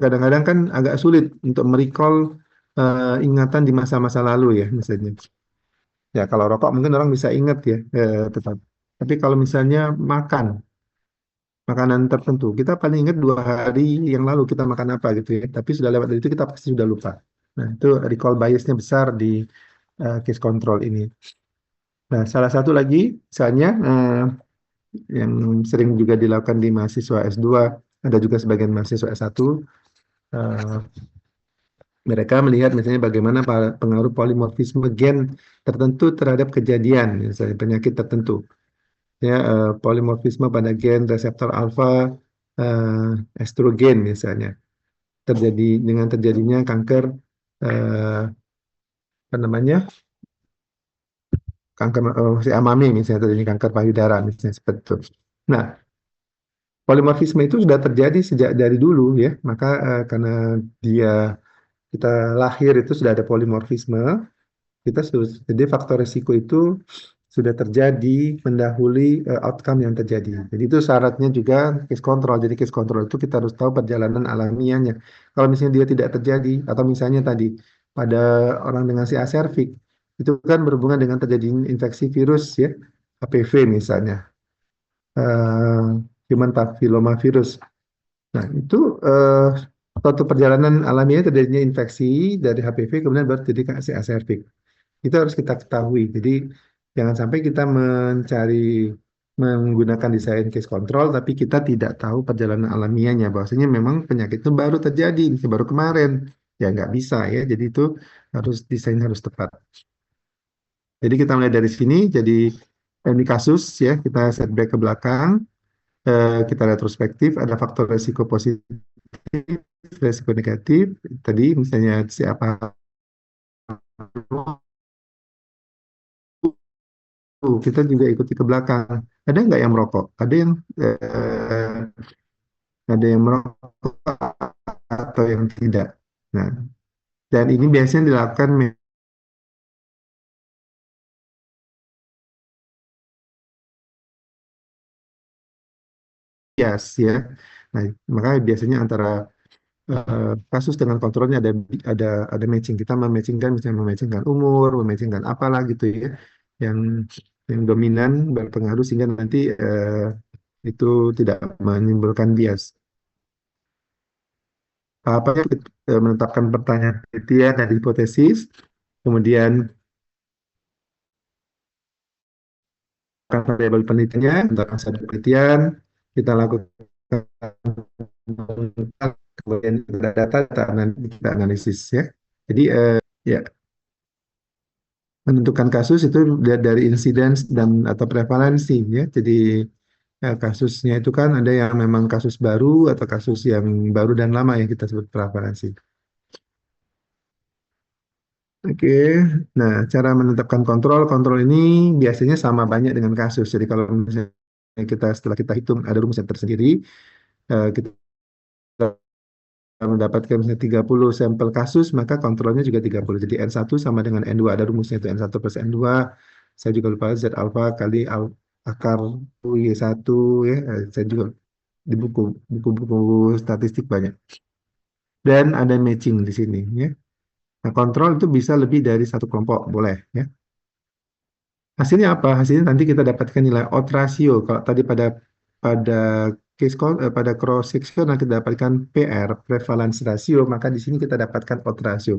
kadang-kadang kan agak sulit untuk merecall ingatan di masa-masa lalu ya, misalnya. Ya kalau rokok mungkin orang bisa ingat ya, tetap. Tapi kalau misalnya makan makanan tertentu, kita paling ingat 2 hari yang lalu kita makan apa gitu ya. Tapi sudah lewat dari itu kita pasti sudah lupa. Nah itu recall biasnya besar di case control ini. Nah salah satu lagi misalnya yang sering juga dilakukan di mahasiswa S2, ada juga sebagian mahasiswa S1, eh, mereka melihat misalnya bagaimana pengaruh polimorfisme gen tertentu terhadap kejadian, misalnya penyakit tertentu. Ya, polimorfisme pada gen reseptor alfa estrogen misalnya terjadi dengan terjadinya kanker apa namanya kanker si amami misalnya terjadi kanker payudara misalnya seperti itu. Nah, polimorfisme itu sudah terjadi sejak dari dulu ya, maka karena dia kita lahir itu sudah ada polimorfisme, kita jadi faktor risiko itu sudah terjadi mendahului outcome yang terjadi. Jadi itu syaratnya juga case control. Jadi case control itu kita harus tahu perjalanan alamiahnya. Kalau misalnya dia tidak terjadi atau misalnya tadi pada orang dengan CA cervix itu kan berhubungan dengan terjadi infeksi virus ya, HPV misalnya, eh, human papillomavirus. Nah, itu suatu perjalanan alamiah terjadinya infeksi dari HPV kemudian baru terjadi ke CA cervix. Itu harus kita ketahui. Jadi jangan sampai kita mencari menggunakan desain case control, tapi kita tidak tahu perjalanan alamiahnya. Bahwasanya memang penyakit itu baru terjadi, baru kemarin. Ya nggak bisa ya. Jadi itu harus desain harus tepat. Jadi kita mulai dari sini. Jadi ini kasus ya kita setback ke belakang, kita retrospektif. Ada faktor resiko positif, resiko negatif. Tadi misalnya siapa kita juga ikuti ke belakang. Ada nggak yang merokok? Ada yang merokok atau yang tidak. Nah, dan ini biasanya dilakukan bias ya. Nah, maka biasanya antara kasus dengan kontrolnya ada ada matching. Kita mematchingkan misalnya mematchingkan umur, mematchingkan apalah gitu ya. Yang yang dominan berpengaruh sehingga nanti itu tidak menimbulkan bias. Apa menetapkan pertanyaan penelitian dan hipotesis, kemudian kan variabel penelitiannya, untuk hasil penelitian, kita lakukan kemudian data kita analisis ya. Jadi ya menentukan kasus itu dilihat dari insiden dan atau prevalensi ya. Jadi kasusnya itu kan ada yang memang kasus baru atau kasus yang baru dan lama yang kita sebut prevalensi. Oke, nah cara menetapkan kontrol, kontrol ini biasanya sama banyak dengan kasus. Jadi kalau misalnya setelah kita hitung ada rumus yang tersendiri, kita mendapatkan misalnya 30 sampel kasus, maka kontrolnya juga 30. Jadi N1 sama dengan N2, ada rumusnya itu N1 plus N2. Saya juga lupa Z alpha kali akar Y1 ya. Saya juga di buku-buku statistik banyak. Dan ada matching di sini ya. Nah, kontrol itu bisa lebih dari satu kelompok, boleh ya. Hasilnya apa? Hasilnya nanti kita dapatkan nilai odds ratio. Kalau tadi pada pada cross section nanti kita dapatkan PR, prevalence ratio, maka di sini kita dapatkan odds ratio.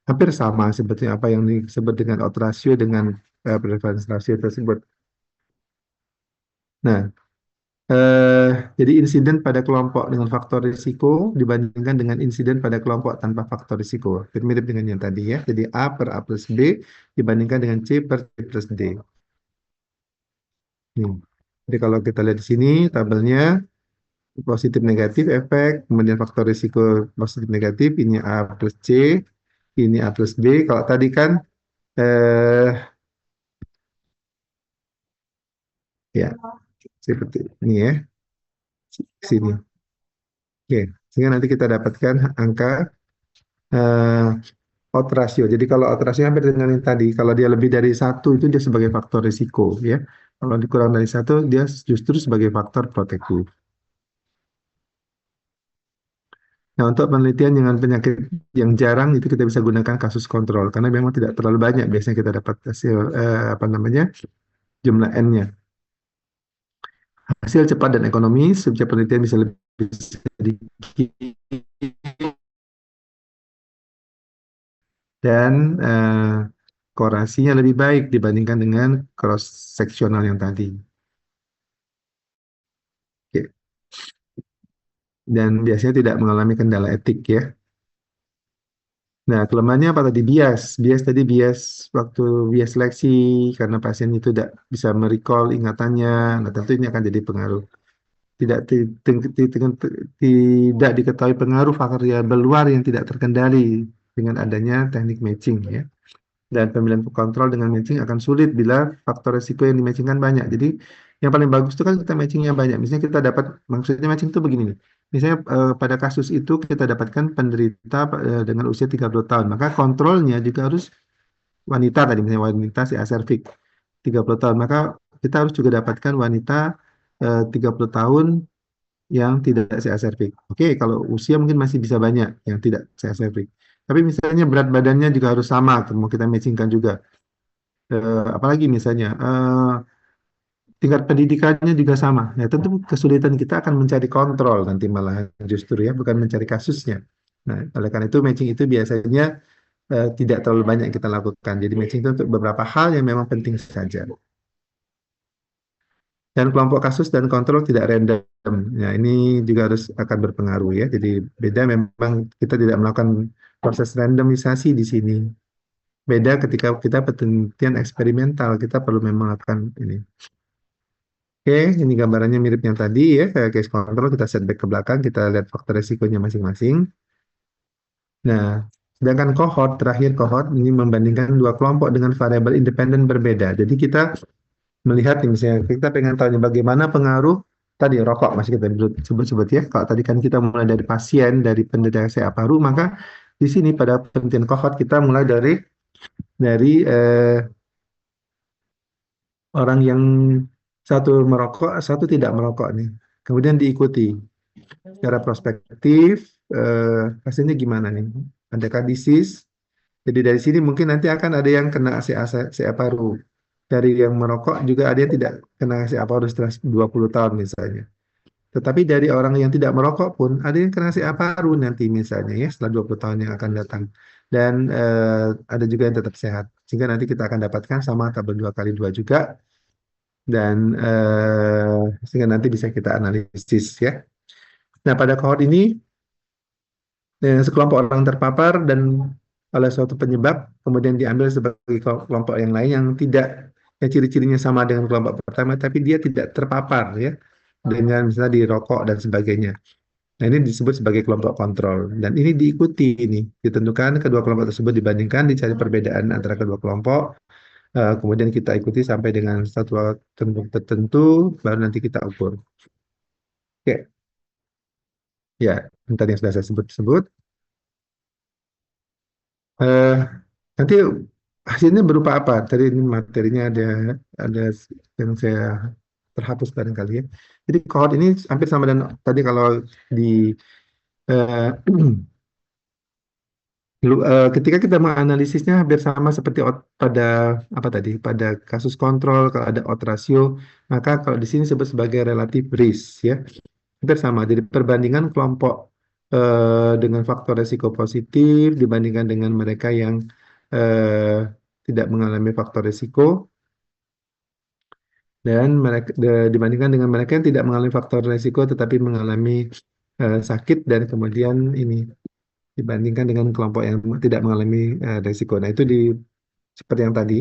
Hampir sama sebetulnya apa yang disebut dengan odds ratio dengan prevalence ratio tersebut. Nah, eh, jadi insiden pada kelompok dengan faktor risiko dibandingkan dengan insiden pada kelompok tanpa faktor risiko. Mirip dengan yang tadi ya. Jadi A per A plus B dibandingkan dengan C per C plus D. Hmm. Jadi kalau kita lihat di sini tabelnya positif negatif efek, kemudian faktor risiko positif negatif ini A plus C, ini A plus B. Kalau tadi kan eh ya seperti ini ya, sini. Oke, sehingga nanti kita dapatkan angka eh odds ratio. Jadi kalau odds ratio hampir dengan yang tadi, kalau dia lebih dari satu itu dia sebagai faktor risiko ya. Kalau dikurang dari satu dia justru sebagai faktor protektif. Nah, untuk penelitian dengan penyakit yang jarang itu kita bisa gunakan kasus kontrol karena memang tidak terlalu banyak biasanya kita dapat hasil apa namanya jumlah N-nya. Hasil cepat dan ekonomis, setiap penelitian bisa lebih sedikit dan korelasinya lebih baik dibandingkan dengan cross seksional yang tadi. Oke. Dan biasanya tidak mengalami kendala etik ya. Nah, kelemahannya apa tadi? Bias. Bias tadi bias waktu bias seleksi karena pasien itu tidak bisa merecall ingatannya. Nah, tentu ini akan jadi pengaruh. Tidak diketahui pengaruh variabel luar yang tidak terkendali dengan adanya teknik matching ya. Dan pemilihan kontrol dengan matching akan sulit bila faktor resiko yang dimatchingkan banyak. Jadi yang paling bagus itu kan kita matchingnya banyak. Misalnya kita dapat, maksudnya matching itu begini nih. Misalnya pada kasus itu kita dapatkan penderita dengan usia 30 tahun. Maka kontrolnya juga harus wanita tadi, misalnya wanita si aservik 30 tahun. Maka kita harus juga dapatkan wanita 30 tahun yang tidak CA cervix. Oke, kalau usia mungkin masih bisa banyak yang tidak CA cervix. Tapi misalnya berat badannya juga harus sama, tuh, mau kita matchingkan juga. Apalagi misalnya tingkat pendidikannya juga sama. Ya tentu kesulitan kita akan mencari kontrol nanti malah justru ya, bukan mencari kasusnya. Nah, oleh karena itu matching itu biasanya tidak terlalu banyak kita lakukan. Jadi matching itu untuk beberapa hal yang memang penting saja. Dan kelompok kasus dan kontrol tidak random. Ya, ini juga harus akan berpengaruh ya. Jadi beda memang kita tidak melakukan proses randomisasi di sini. Beda ketika kita penelitian eksperimental, kita perlu memang melakukan ini. Oke, ini gambarannya mirip yang tadi ya, kayak case control, kita setback ke belakang, kita lihat faktor resikonya masing-masing. Nah, sedangkan cohort, terakhir cohort, ini membandingkan dua kelompok dengan variabel independen berbeda. Jadi kita melihat nih, misalnya kita pengen tahu nih bagaimana pengaruh tadi rokok, masih kita sebut-sebut ya. Kalau tadi kan kita mulai dari pasien, dari penderita CA paru, maka di sini pada penelitian cohort kita mulai dari orang yang satu merokok, satu tidak merokok nih. Kemudian diikuti secara prospektif, hasilnya gimana nih? Adakah disease? Jadi dari sini mungkin nanti akan ada yang kena CA paru. Dari yang merokok juga ada yang tidak kena CA paru setelah 20 tahun misalnya. Tetapi dari orang yang tidak merokok pun ada yang kena CA paru nanti misalnya ya setelah 20 tahun yang akan datang. Dan ada juga yang tetap sehat. Sehingga nanti kita akan dapatkan sama tabel 2 kali 2 juga. Dan sehingga nanti bisa kita analisis ya. Nah pada cohort ini sekelompok orang terpapar dan oleh suatu penyebab kemudian diambil sebagai kelompok yang lain yang tidak yang ciri-cirinya sama dengan kelompok pertama tapi dia tidak terpapar ya dengan misalnya di rokok dan sebagainya. Nah ini disebut sebagai kelompok kontrol dan ini diikuti ini ditentukan kedua kelompok tersebut dibandingkan dicari perbedaan antara kedua kelompok. Kemudian kita ikuti sampai dengan satu tertentu baru nanti kita ukur. Oke, ya tadi yang sudah saya sebut-sebut. Eh, Nanti hasilnya berupa apa? Tadi ini materinya ada yang saya terhapus barangkali ya. Jadi cohort ini hampir sama dengan tadi kalau di eh, ketika kita menganalisisnya hampir sama seperti pada apa tadi pada kasus kontrol kalau ada odds ratio maka kalau di sini disebut sebagai relative risk ya hampir sama. Jadi perbandingan kelompok dengan faktor resiko positif dibandingkan dengan mereka yang eh, tidak mengalami faktor resiko dan mereka dibandingkan dengan mereka yang tidak mengalami faktor resiko tetapi mengalami sakit dan kemudian ini dibandingkan dengan kelompok yang tidak mengalami resiko. Nah, itu seperti yang tadi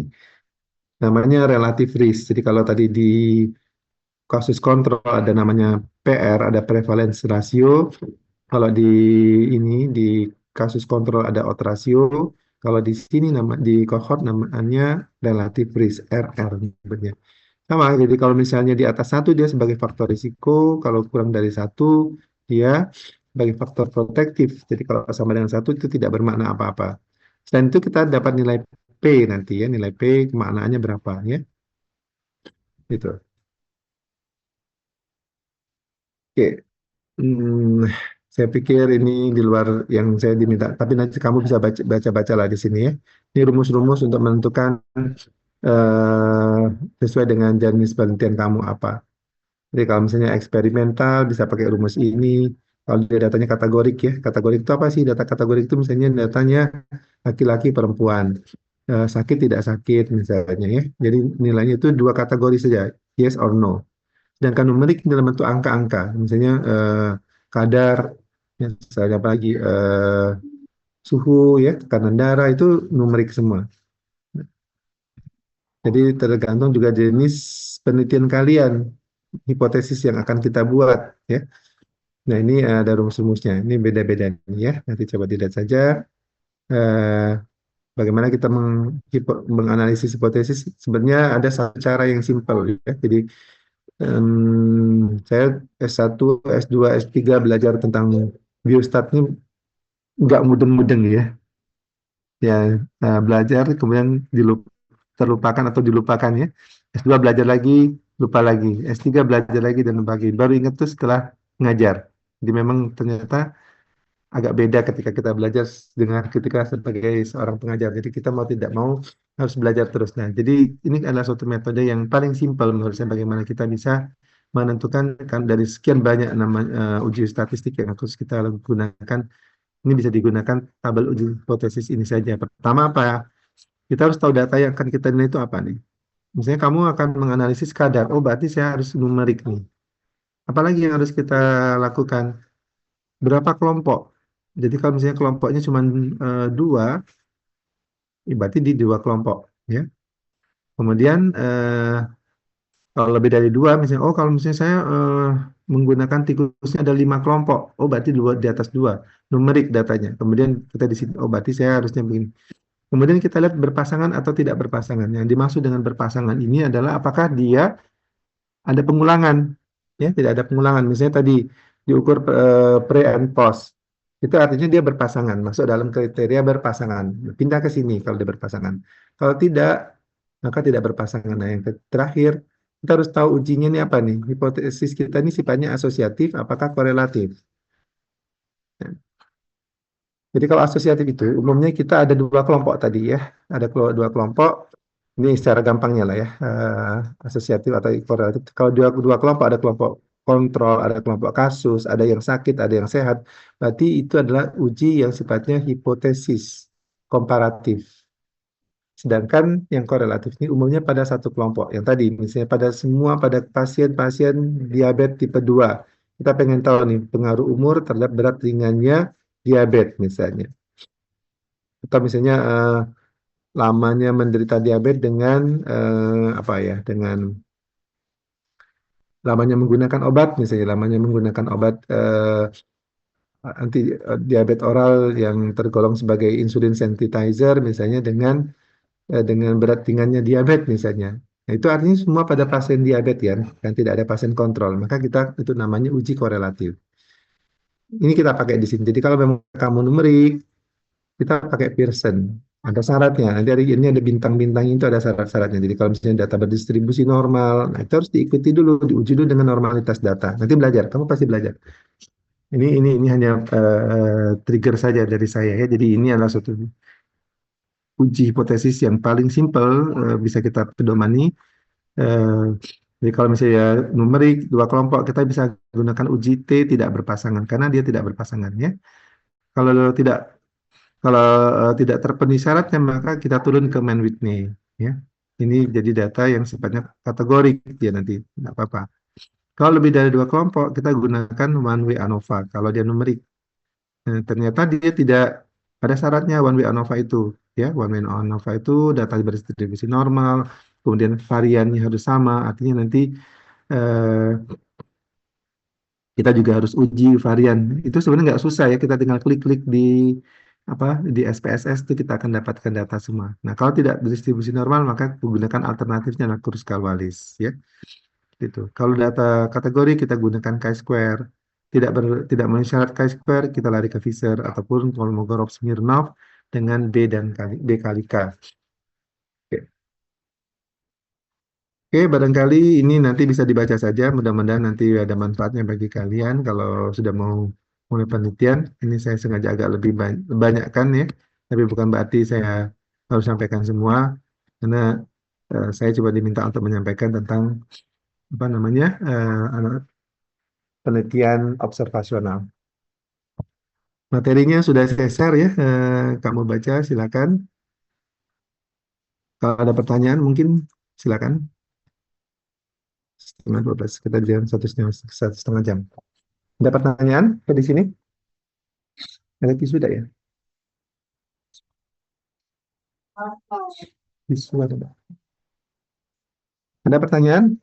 namanya relative risk. Jadi kalau tadi di kasus kontrol ada namanya PR, ada prevalence ratio. Kalau di kasus kontrol ada odds ratio. Kalau di sini di cohort namanya relative risk RR nyebutnya. Sama, jadi kalau misalnya di atas satu dia sebagai faktor risiko, kalau kurang dari satu dia sebagai faktor protektif. Jadi kalau sama dengan satu itu tidak bermakna apa-apa. Selain itu kita dapat nilai P nanti ya, nilai P kemaknaannya berapa ya, gitu. Oke, saya pikir ini di luar yang saya diminta, tapi nanti kamu bisa baca-baca lah di sini ya. Ini rumus-rumus untuk menentukan eh, sesuai dengan jenis penelitian kamu apa. Jadi kalau misalnya eksperimental bisa pakai rumus ini. Kalau dia datanya kategorik ya, kategorik itu apa sih? Data kategorik itu misalnya datanya laki-laki perempuan, sakit tidak sakit misalnya ya. Jadi nilainya itu dua kategori saja, yes or no. Sedangkan numerik dalam bentuk angka-angka, misalnya kadar, misalnya apa lagi suhu ya, tekanan darah itu numerik semua. Jadi tergantung juga jenis penelitian kalian, hipotesis yang akan kita buat ya. Nah, ini ada rumus-rumusnya. Ini beda-beda nih ya. Nanti coba dilihat saja eh, bagaimana kita menganalisis hipotesis. Sebenarnya ada satu cara yang simpel ya. Jadi saya S1, S2, S3 belajar tentang biostat ini nggak mudeng-mudeng ya. Ya, belajar kemudian terlupakan atau dilupakan ya. S2 belajar lagi, lupa lagi. S3 belajar lagi dan lupa lagi. Baru ingat tuh setelah ngajar. Jadi memang ternyata agak beda ketika kita belajar dengan ketika sebagai seorang pengajar. Jadi kita mau tidak mau harus belajar terus. Nah, jadi ini adalah suatu metode yang paling simpel menurut saya bagaimana kita bisa menentukan kan dari sekian banyak nama uji statistik yang harus kita gunakan. Ini bisa digunakan tabel uji hipotesis ini saja. Pertama apa ya? Kita harus tahu data yang akan kita nilai itu apa nih. Misalnya kamu akan menganalisis kadar. Oh, berarti saya harus numerik nih. Apalagi yang harus kita lakukan? Berapa kelompok? Jadi kalau misalnya kelompoknya cuma dua, berarti di dua kelompok, ya. Kemudian kalau lebih dari dua, misalnya, oh kalau misalnya saya menggunakan tikusnya ada lima kelompok, oh berarti dua di atas dua, numerik datanya. Kemudian kita di sini, oh berarti saya harusnya begini. Kemudian kita lihat berpasangan atau tidak berpasangan. Yang dimaksud dengan berpasangan ini adalah apakah dia ada pengulangan, ya tidak ada pengulangan. Misalnya tadi diukur pre and post, itu artinya dia berpasangan, masuk dalam kriteria berpasangan. Pindah ke sini kalau dia berpasangan. Kalau tidak, maka tidak berpasangan. Nah, yang terakhir, kita harus tahu ujinya ini apa nih. Hipotesis kita ini sifatnya asosiatif, apakah korelatif. Jadi kalau asosiatif itu umumnya kita ada dua kelompok tadi ya, ada dua kelompok. Ini secara gampangnya lah ya, asosiatif atau korelatif. Kalau dua kelompok, ada kelompok kontrol, ada kelompok kasus, ada yang sakit, ada yang sehat. Berarti itu adalah uji yang sifatnya hipotesis komparatif. Sedangkan yang korelatif ini umumnya pada satu kelompok. Yang tadi, misalnya pada pasien-pasien diabetes tipe 2. Kita pengen tahu nih pengaruh umur terhadap berat ringannya diabetes misalnya. Atau misalnya lamanya menderita diabetes dengan apa ya, dengan lamanya menggunakan obat, misalnya lamanya menggunakan obat anti diabetes oral yang tergolong sebagai insulin sensitizer, misalnya dengan berat ringannya diabetes misalnya. Nah, itu artinya semua pada pasien diabetes kan tidak ada pasien kontrol. Maka kita itu namanya uji korelatif. Ini kita pakai di sini. Jadi kalau memang kamu numerik, kita pakai Pearson. Ada syaratnya. Nanti ini ada bintang-bintang itu ada syarat-syaratnya. Jadi kalau misalnya data berdistribusi normal, nah itu harus diikuti dulu, diuji dulu dengan normalitas data. Nanti belajar, kamu pasti belajar. Ini hanya trigger saja dari saya ya. Jadi ini adalah suatu uji hipotesis yang paling simpel bisa kita pedomani. Eh, jadi kalau misalnya numerik dua kelompok, kita bisa gunakan uji T tidak berpasangan karena dia tidak berpasangan ya. Kalau tidak Kalau tidak terpenuhi syaratnya, maka kita turun ke Man Whitney. Ya. Ini jadi data yang sifatnya kategorik ya nanti, nggak apa-apa. Kalau lebih dari dua kelompok, kita gunakan one way ANOVA. Kalau dia numerik, ternyata dia tidak ada syaratnya one way ANOVA itu. Ya, one way ANOVA itu data berdistribusi normal, kemudian variannya harus sama. Artinya nanti eh, kita juga harus uji varian. Itu sebenarnya nggak susah ya, kita tinggal klik-klik di apa di SPSS itu kita akan dapatkan data semua. Nah, kalau tidak distribusi normal maka gunakan alternatifnya adalah Kruskal-Wallis ya. Itu. Kalau data kategori kita gunakan chi-square. Tidak memenuhi syarat chi-square kita lari ke Fisher ataupun Kolmogorov-Smirnov dengan B kali K. Oke. Oke, barangkali ini nanti bisa dibaca saja. Mudah-mudahan nanti ada manfaatnya bagi kalian. Kalau sudah mau mulai penelitian, ini saya sengaja agak lebih banyak kan ya. Tapi bukan berarti saya harus sampaikan semua, karena saya coba diminta untuk menyampaikan tentang apa namanya penelitian observasional. Materinya sudah saya share ya. Kamu baca, silakan. Kalau ada pertanyaan, mungkin silakan. Setengah 12, kita jalan satu setengah jam. Ada pertanyaan di sini? Ada tisu tidak ya? Tisu ada, Mbak. Ada pertanyaan?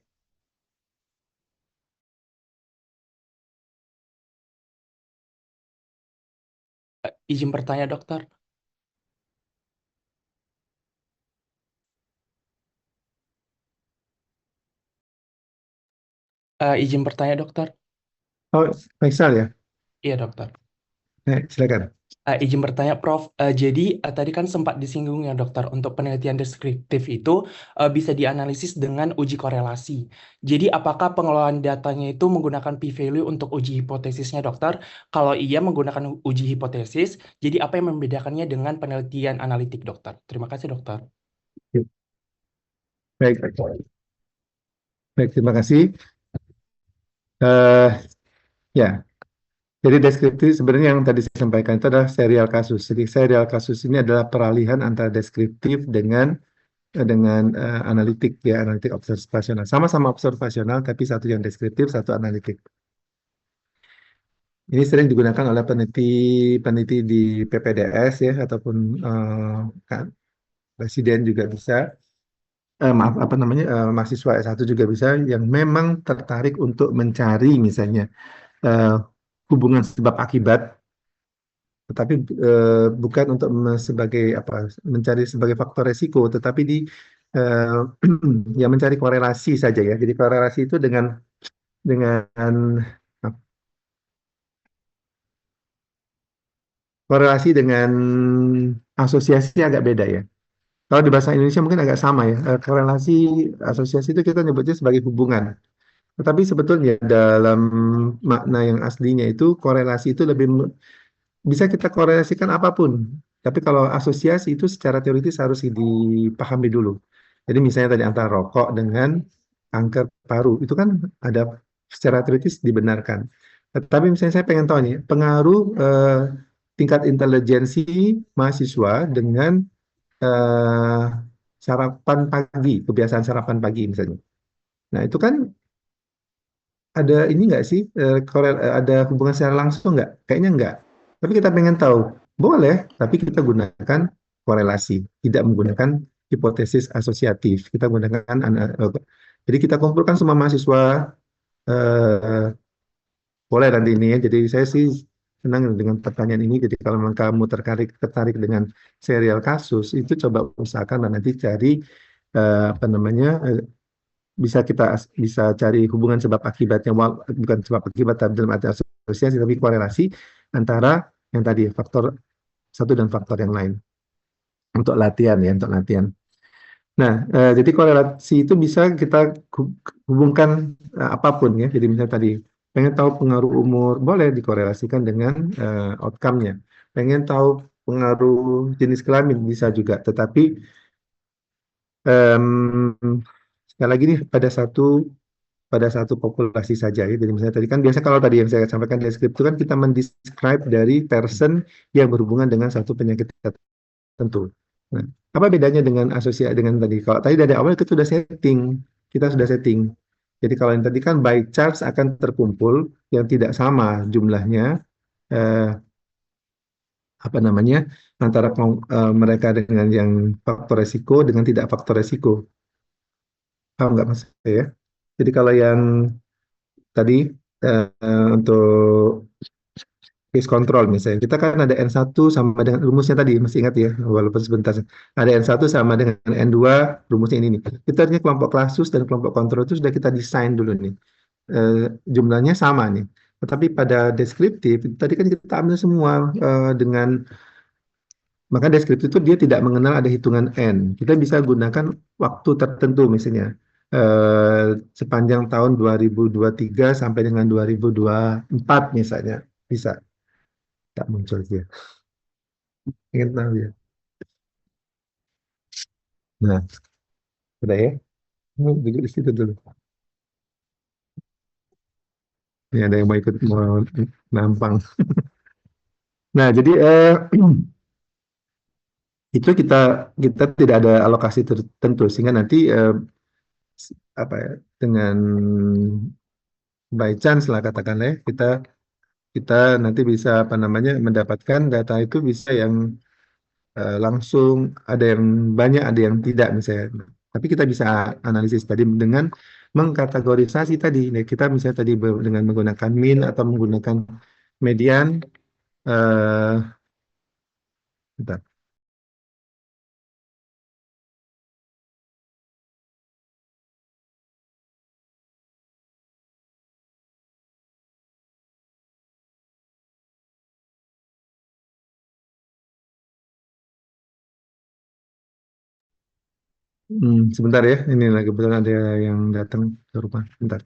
Izin bertanya, dokter. Izin bertanya, dokter. Oh, Faisal ya? Iya, dokter. Silakan. Izin bertanya, Prof. Jadi tadi kan sempat disinggung ya, dokter, untuk penelitian deskriptif itu bisa dianalisis dengan uji korelasi. Jadi apakah pengelolaan datanya itu menggunakan p-value untuk uji hipotesisnya, dokter? Kalau iya menggunakan uji hipotesis, jadi apa yang membedakannya dengan penelitian analitik, dokter? Terima kasih, dokter. Baik, baik, terima kasih. Eh, ya, jadi deskriptif sebenarnya yang tadi saya sampaikan itu adalah serial kasus. Jadi serial kasus ini adalah peralihan antara deskriptif dengan analitik ya, analitik observasional. Sama-sama observasional, tapi satu yang deskriptif, satu analitik. Ini sering digunakan oleh peneliti di PPDS ya, ataupun kan, presiden juga bisa. Maaf, apa namanya, mahasiswa S1 juga bisa, yang memang tertarik untuk mencari misalnya eh, hubungan sebab akibat, tetapi bukan untuk sebagai apa, mencari sebagai faktor resiko, tetapi eh, ya mencari korelasi saja ya. Jadi korelasi itu dengan korelasi dengan asosiasi agak beda ya. Kalau di bahasa Indonesia mungkin agak sama ya. Korelasi asosiasi itu kita nyebutnya sebagai hubungan. Tetapi sebetulnya dalam makna yang aslinya itu korelasi itu bisa kita korelasikan apapun. Tapi kalau asosiasi itu secara teoritis harus dipahami dulu. Jadi misalnya tadi antara rokok dengan kanker paru itu kan ada secara teoritis dibenarkan. Tapi misalnya saya pengen tahu nih pengaruh tingkat intelijensi mahasiswa dengan eh, sarapan pagi, kebiasaan sarapan pagi misalnya. Nah itu kan ada ini nggak sih, ada hubungan secara langsung nggak? Kayaknya nggak. Tapi kita pengen tahu, boleh, tapi kita gunakan korelasi, tidak menggunakan hipotesis asosiatif. Kita gunakan jadi kita kumpulkan semua mahasiswa, eh, boleh nanti ini ya. Jadi saya sih senang dengan pertanyaan ini. Jadi kalau memang kamu tertarik dengan serial kasus, itu coba usahakan dan nanti cari apa namanya, bisa cari hubungan sebab akibatnya, bukan sebab akibat tapi dalam arti asosiasi, tapi korelasi antara yang tadi faktor satu dan faktor yang lain untuk latihan ya, untuk latihan. Nah, jadi korelasi itu bisa kita hubungkan apapun ya. Jadi misalnya tadi pengen tahu pengaruh umur, boleh dikorelasikan dengan outcome-nya. Pengen tahu pengaruh jenis kelamin bisa juga, tetapi em, sekali lagi nih pada satu populasi saja ya. Jadi misalnya tadi kan biasa kalau tadi yang saya sampaikan di skrip itu kan kita mendescribe dari person yang berhubungan dengan satu penyakit tertentu. Nah, apa bedanya dengan asosiasi dengan tadi? Kalau tadi dari awal kita sudah setting, kita sudah setting. Jadi kalau yang tadi kan by chance akan terkumpul yang tidak sama jumlahnya, eh, apa namanya, antara mereka dengan yang faktor resiko dengan tidak faktor resiko. Paham nggak mas ya? Jadi kalau yang tadi untuk case control misalnya. Kita kan ada N1 sama dengan rumusnya tadi, masih ingat ya, walaupun sebentar. Ada N1 sama dengan N2, rumusnya ini nih. Kita artinya kelompok kasus dan kelompok kontrol itu sudah kita desain dulu nih. Eh, Jumlahnya sama nih. Tetapi pada deskriptif, tadi kan kita ambil semua dengan, maka deskriptif itu dia tidak mengenal ada hitungan N. Kita bisa gunakan waktu tertentu misalnya. Sepanjang tahun 2023 sampai dengan 2024 misalnya. Bisa, tak muncul dia. Ingin tahu ya. Nah, udah ya. Duduk di situ dulu. Ini ada yang mau ikut mau nampang. Nah, jadi itu kita kita tidak ada alokasi tertentu sehingga nanti apa ya, dengan by chance lah katakanlah ya, kita kita nanti bisa apa namanya mendapatkan data itu bisa yang langsung, ada yang banyak, ada yang tidak misalnya. Tapi kita bisa analisis tadi dengan mengkategorisasi tadi. Nah, kita misalnya tadi dengan menggunakan min atau menggunakan median. eh bentar. Sebentar ya, ini lagi kebetulan ada yang datang ke rumah. Bentar.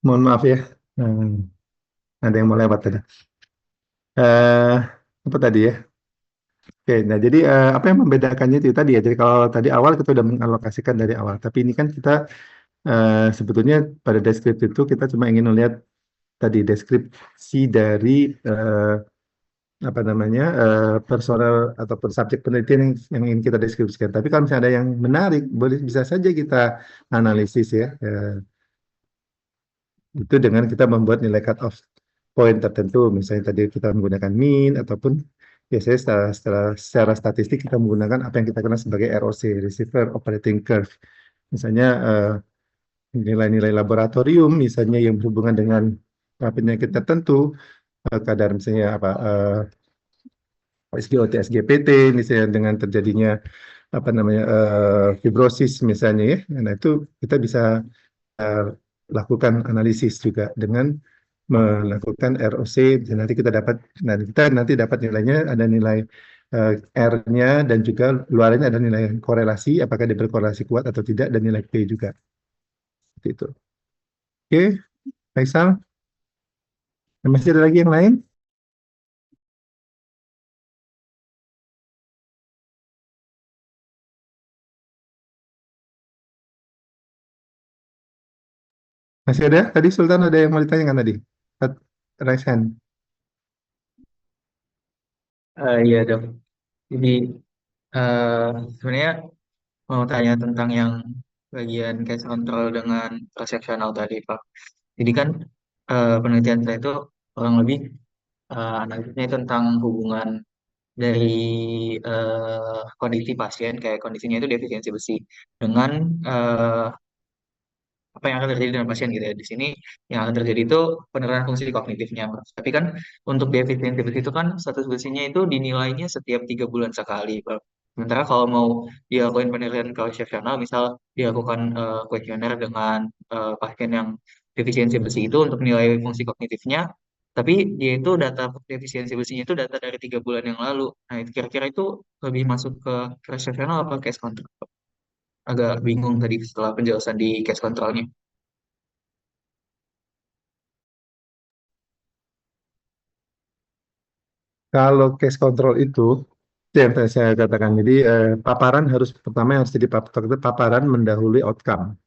Mohon maaf ya, Hmm, ada yang mau lewat tadi. Eh, apa tadi ya? Oke, nah jadi apa yang membedakannya itu tadi ya. Jadi kalau tadi awal kita udah mengalokasikan dari awal, tapi ini kan kita sebetulnya pada deskripsi itu kita cuma ingin melihat tadi deskripsi dari eh, apa namanya personal ataupun subjek penelitian yang ingin kita deskripsikan. Tapi kalau misalnya ada yang menarik, boleh bisa saja kita analisis ya. Itu dengan kita membuat nilai cut off point tertentu, misalnya tadi kita menggunakan mean ataupun biasanya secara statistik kita menggunakan apa yang kita kenal sebagai ROC, Receiver Operating Curve. Misalnya nilai-nilai laboratorium, misalnya yang berhubungan dengan penyakit tertentu, kadar misalnya apa SGOT, SGPT, misalnya dengan terjadinya apa namanya fibrosis misalnya ya. Nah itu kita bisa eh, lakukan analisis juga dengan melakukan ROC dan nanti kita dapat kita nanti dapat nilainya ada nilai R-nya dan juga luarnya ada nilai korelasi apakah dia berkorelasi kuat atau tidak dan nilai P juga seperti itu. Oke, Faisal, masih ada lagi yang lain? Masih ada? Tadi Sultan ada yang mau ditanyakan tadi? Raise hand. Iya dok. Jadi eh sebenarnya mau tanya tentang yang bagian case control dengan transaksional tadi Pak. Jadi kan penelitian saya itu kurang lebih analisisnya itu tentang hubungan dari kondisi pasien kayak kondisinya itu defisiensi besi dengan eh, apa yang akan terjadi dengan pasien gitu ya. Di sini yang akan terjadi itu penurunan fungsi kognitifnya. Mas. Tapi kan untuk defisiensi itu kan status besinya itu dinilainya setiap 3 bulan sekali. Pak. Sementara kalau mau dilakukan penilaian kuesioner, misal dilakukan kuesioner dengan pasien yang defisiensi besi itu untuk nilai fungsi kognitifnya, tapi dia itu data defisiensi besinya itu data dari 3 bulan yang lalu. Nah, itu kira-kira itu lebih masuk ke kuesioner apa case control? Agak bingung tadi setelah penjelasan di case controlnya. Kalau case control itu yang tadi saya katakan. Jadi paparan harus pertama yang harus jadi paparan mendahului outcome.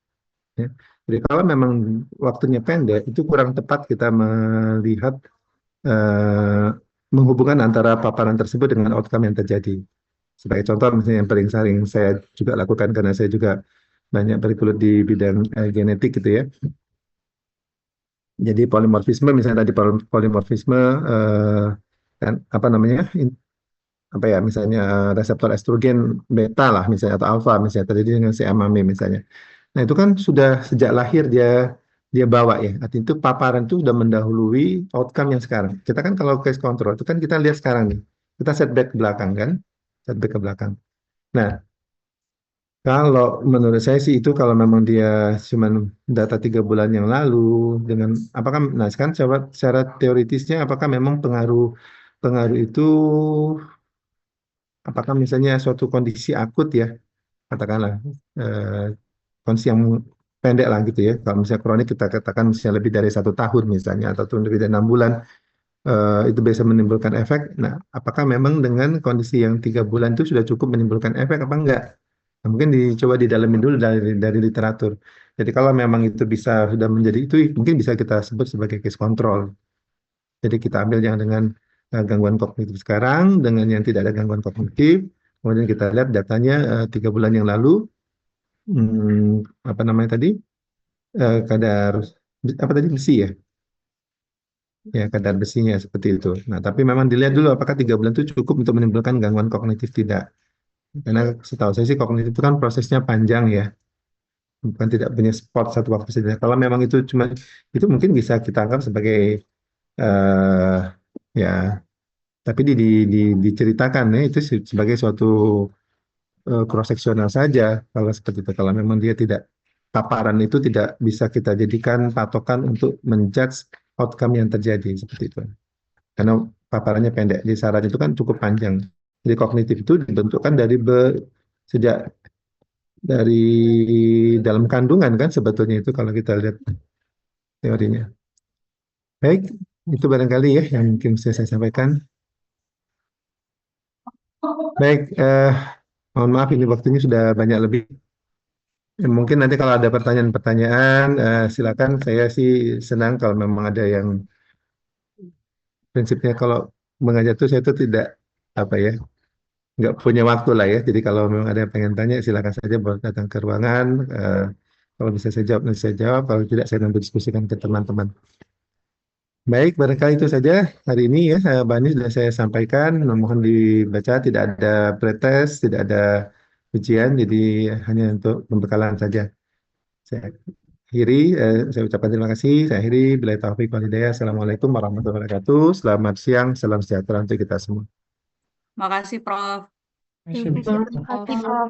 Ya. Jadi kalau memang waktunya pendek, itu kurang tepat kita melihat eh, menghubungkan antara paparan tersebut dengan outcome yang terjadi. Sebagai contoh, misalnya yang paling sering saya juga lakukan karena saya juga banyak bergelut di bidang genetik gitu ya. Jadi polimorfisme, misalnya tadi polimorfisme, dan apa namanya? apa ya, misalnya reseptor estrogen beta lah misalnya atau alfa misalnya terjadi dengan si amame misalnya. Nah, itu kan sudah sejak lahir dia dia bawa ya. Artinya itu paparan itu sudah mendahului outcome yang sekarang. Kita kan kalau case control itu kan kita lihat sekarang nih. Kita setback ke belakang kan. Setback ke belakang. Nah, kalau menurut saya sih itu kalau memang dia cuman data 3 bulan yang lalu dengan apakah nah sekarang secara teoritisnya apakah memang pengaruh pengaruh itu apakah misalnya suatu kondisi akut ya katakanlah eh, kondisi yang pendek lah gitu ya. Kalau misalnya kronik kita katakan misalnya lebih dari 1 tahun misalnya atau lebih dari 6 bulan itu bisa menimbulkan efek. Nah, apakah memang dengan kondisi yang 3 bulan itu sudah cukup menimbulkan efek apa enggak? Nah, mungkin dicoba didalamin dulu dari literatur. Jadi kalau memang itu bisa sudah menjadi itu mungkin bisa kita sebut sebagai case control. Jadi kita ambil yang dengan gangguan kognitif sekarang dengan yang tidak ada gangguan kognitif. Kemudian kita lihat datanya 3 bulan yang lalu apa namanya tadi kadar apa tadi besi ya ya kadar besinya seperti itu. Nah tapi memang dilihat dulu apakah 3 bulan itu cukup untuk menimbulkan gangguan kognitif tidak. Karena setahu saya sih kognitif itu kan prosesnya panjang ya, bukan tidak punya spot satu waktu saja. Kalau memang itu cuma itu mungkin bisa kita anggap sebagai eh ya tapi diceritakan ya itu sebagai suatu cross seksional saja kalau seperti itu. Kalau memang dia tidak paparan itu tidak bisa kita jadikan patokan untuk menjudge outcome yang terjadi seperti itu. Karena paparannya pendek, jadi syarat itu kan cukup panjang. Jadi kognitif itu dibentukkan sejak dari dalam kandungan kan sebetulnya itu kalau kita lihat teorinya. Baik, itu barangkali ya yang mungkin bisa saya sampaikan. Baik, mohon maaf ini waktunya sudah banyak lebih. Mungkin nanti kalau ada pertanyaan-pertanyaan, silakan. Saya sih senang kalau memang ada yang prinsipnya kalau mengajar itu saya tuh tidak apa ya, nggak punya waktu lah ya. Jadi kalau memang ada yang pengen tanya, silakan saja boleh datang ke ruangan. Kalau bisa saya jawab, nanti saya jawab. Kalau tidak, saya nanti diskusikan ke teman-teman. Baik, barangkali itu saja hari ini ya. Banyak sudah saya sampaikan. Mohon dibaca, tidak ada pretest, tidak ada ujian, jadi hanya untuk pembekalan saja. Saya akhiri, saya ucapkan terima kasih. Saya akhiri. Bila taufik wal hidayah. Assalamualaikum warahmatullahi wabarakatuh. Selamat siang, salam sejahtera untuk kita semua. Makasih, Prof. Masih Terima bisa. kasih, Prof.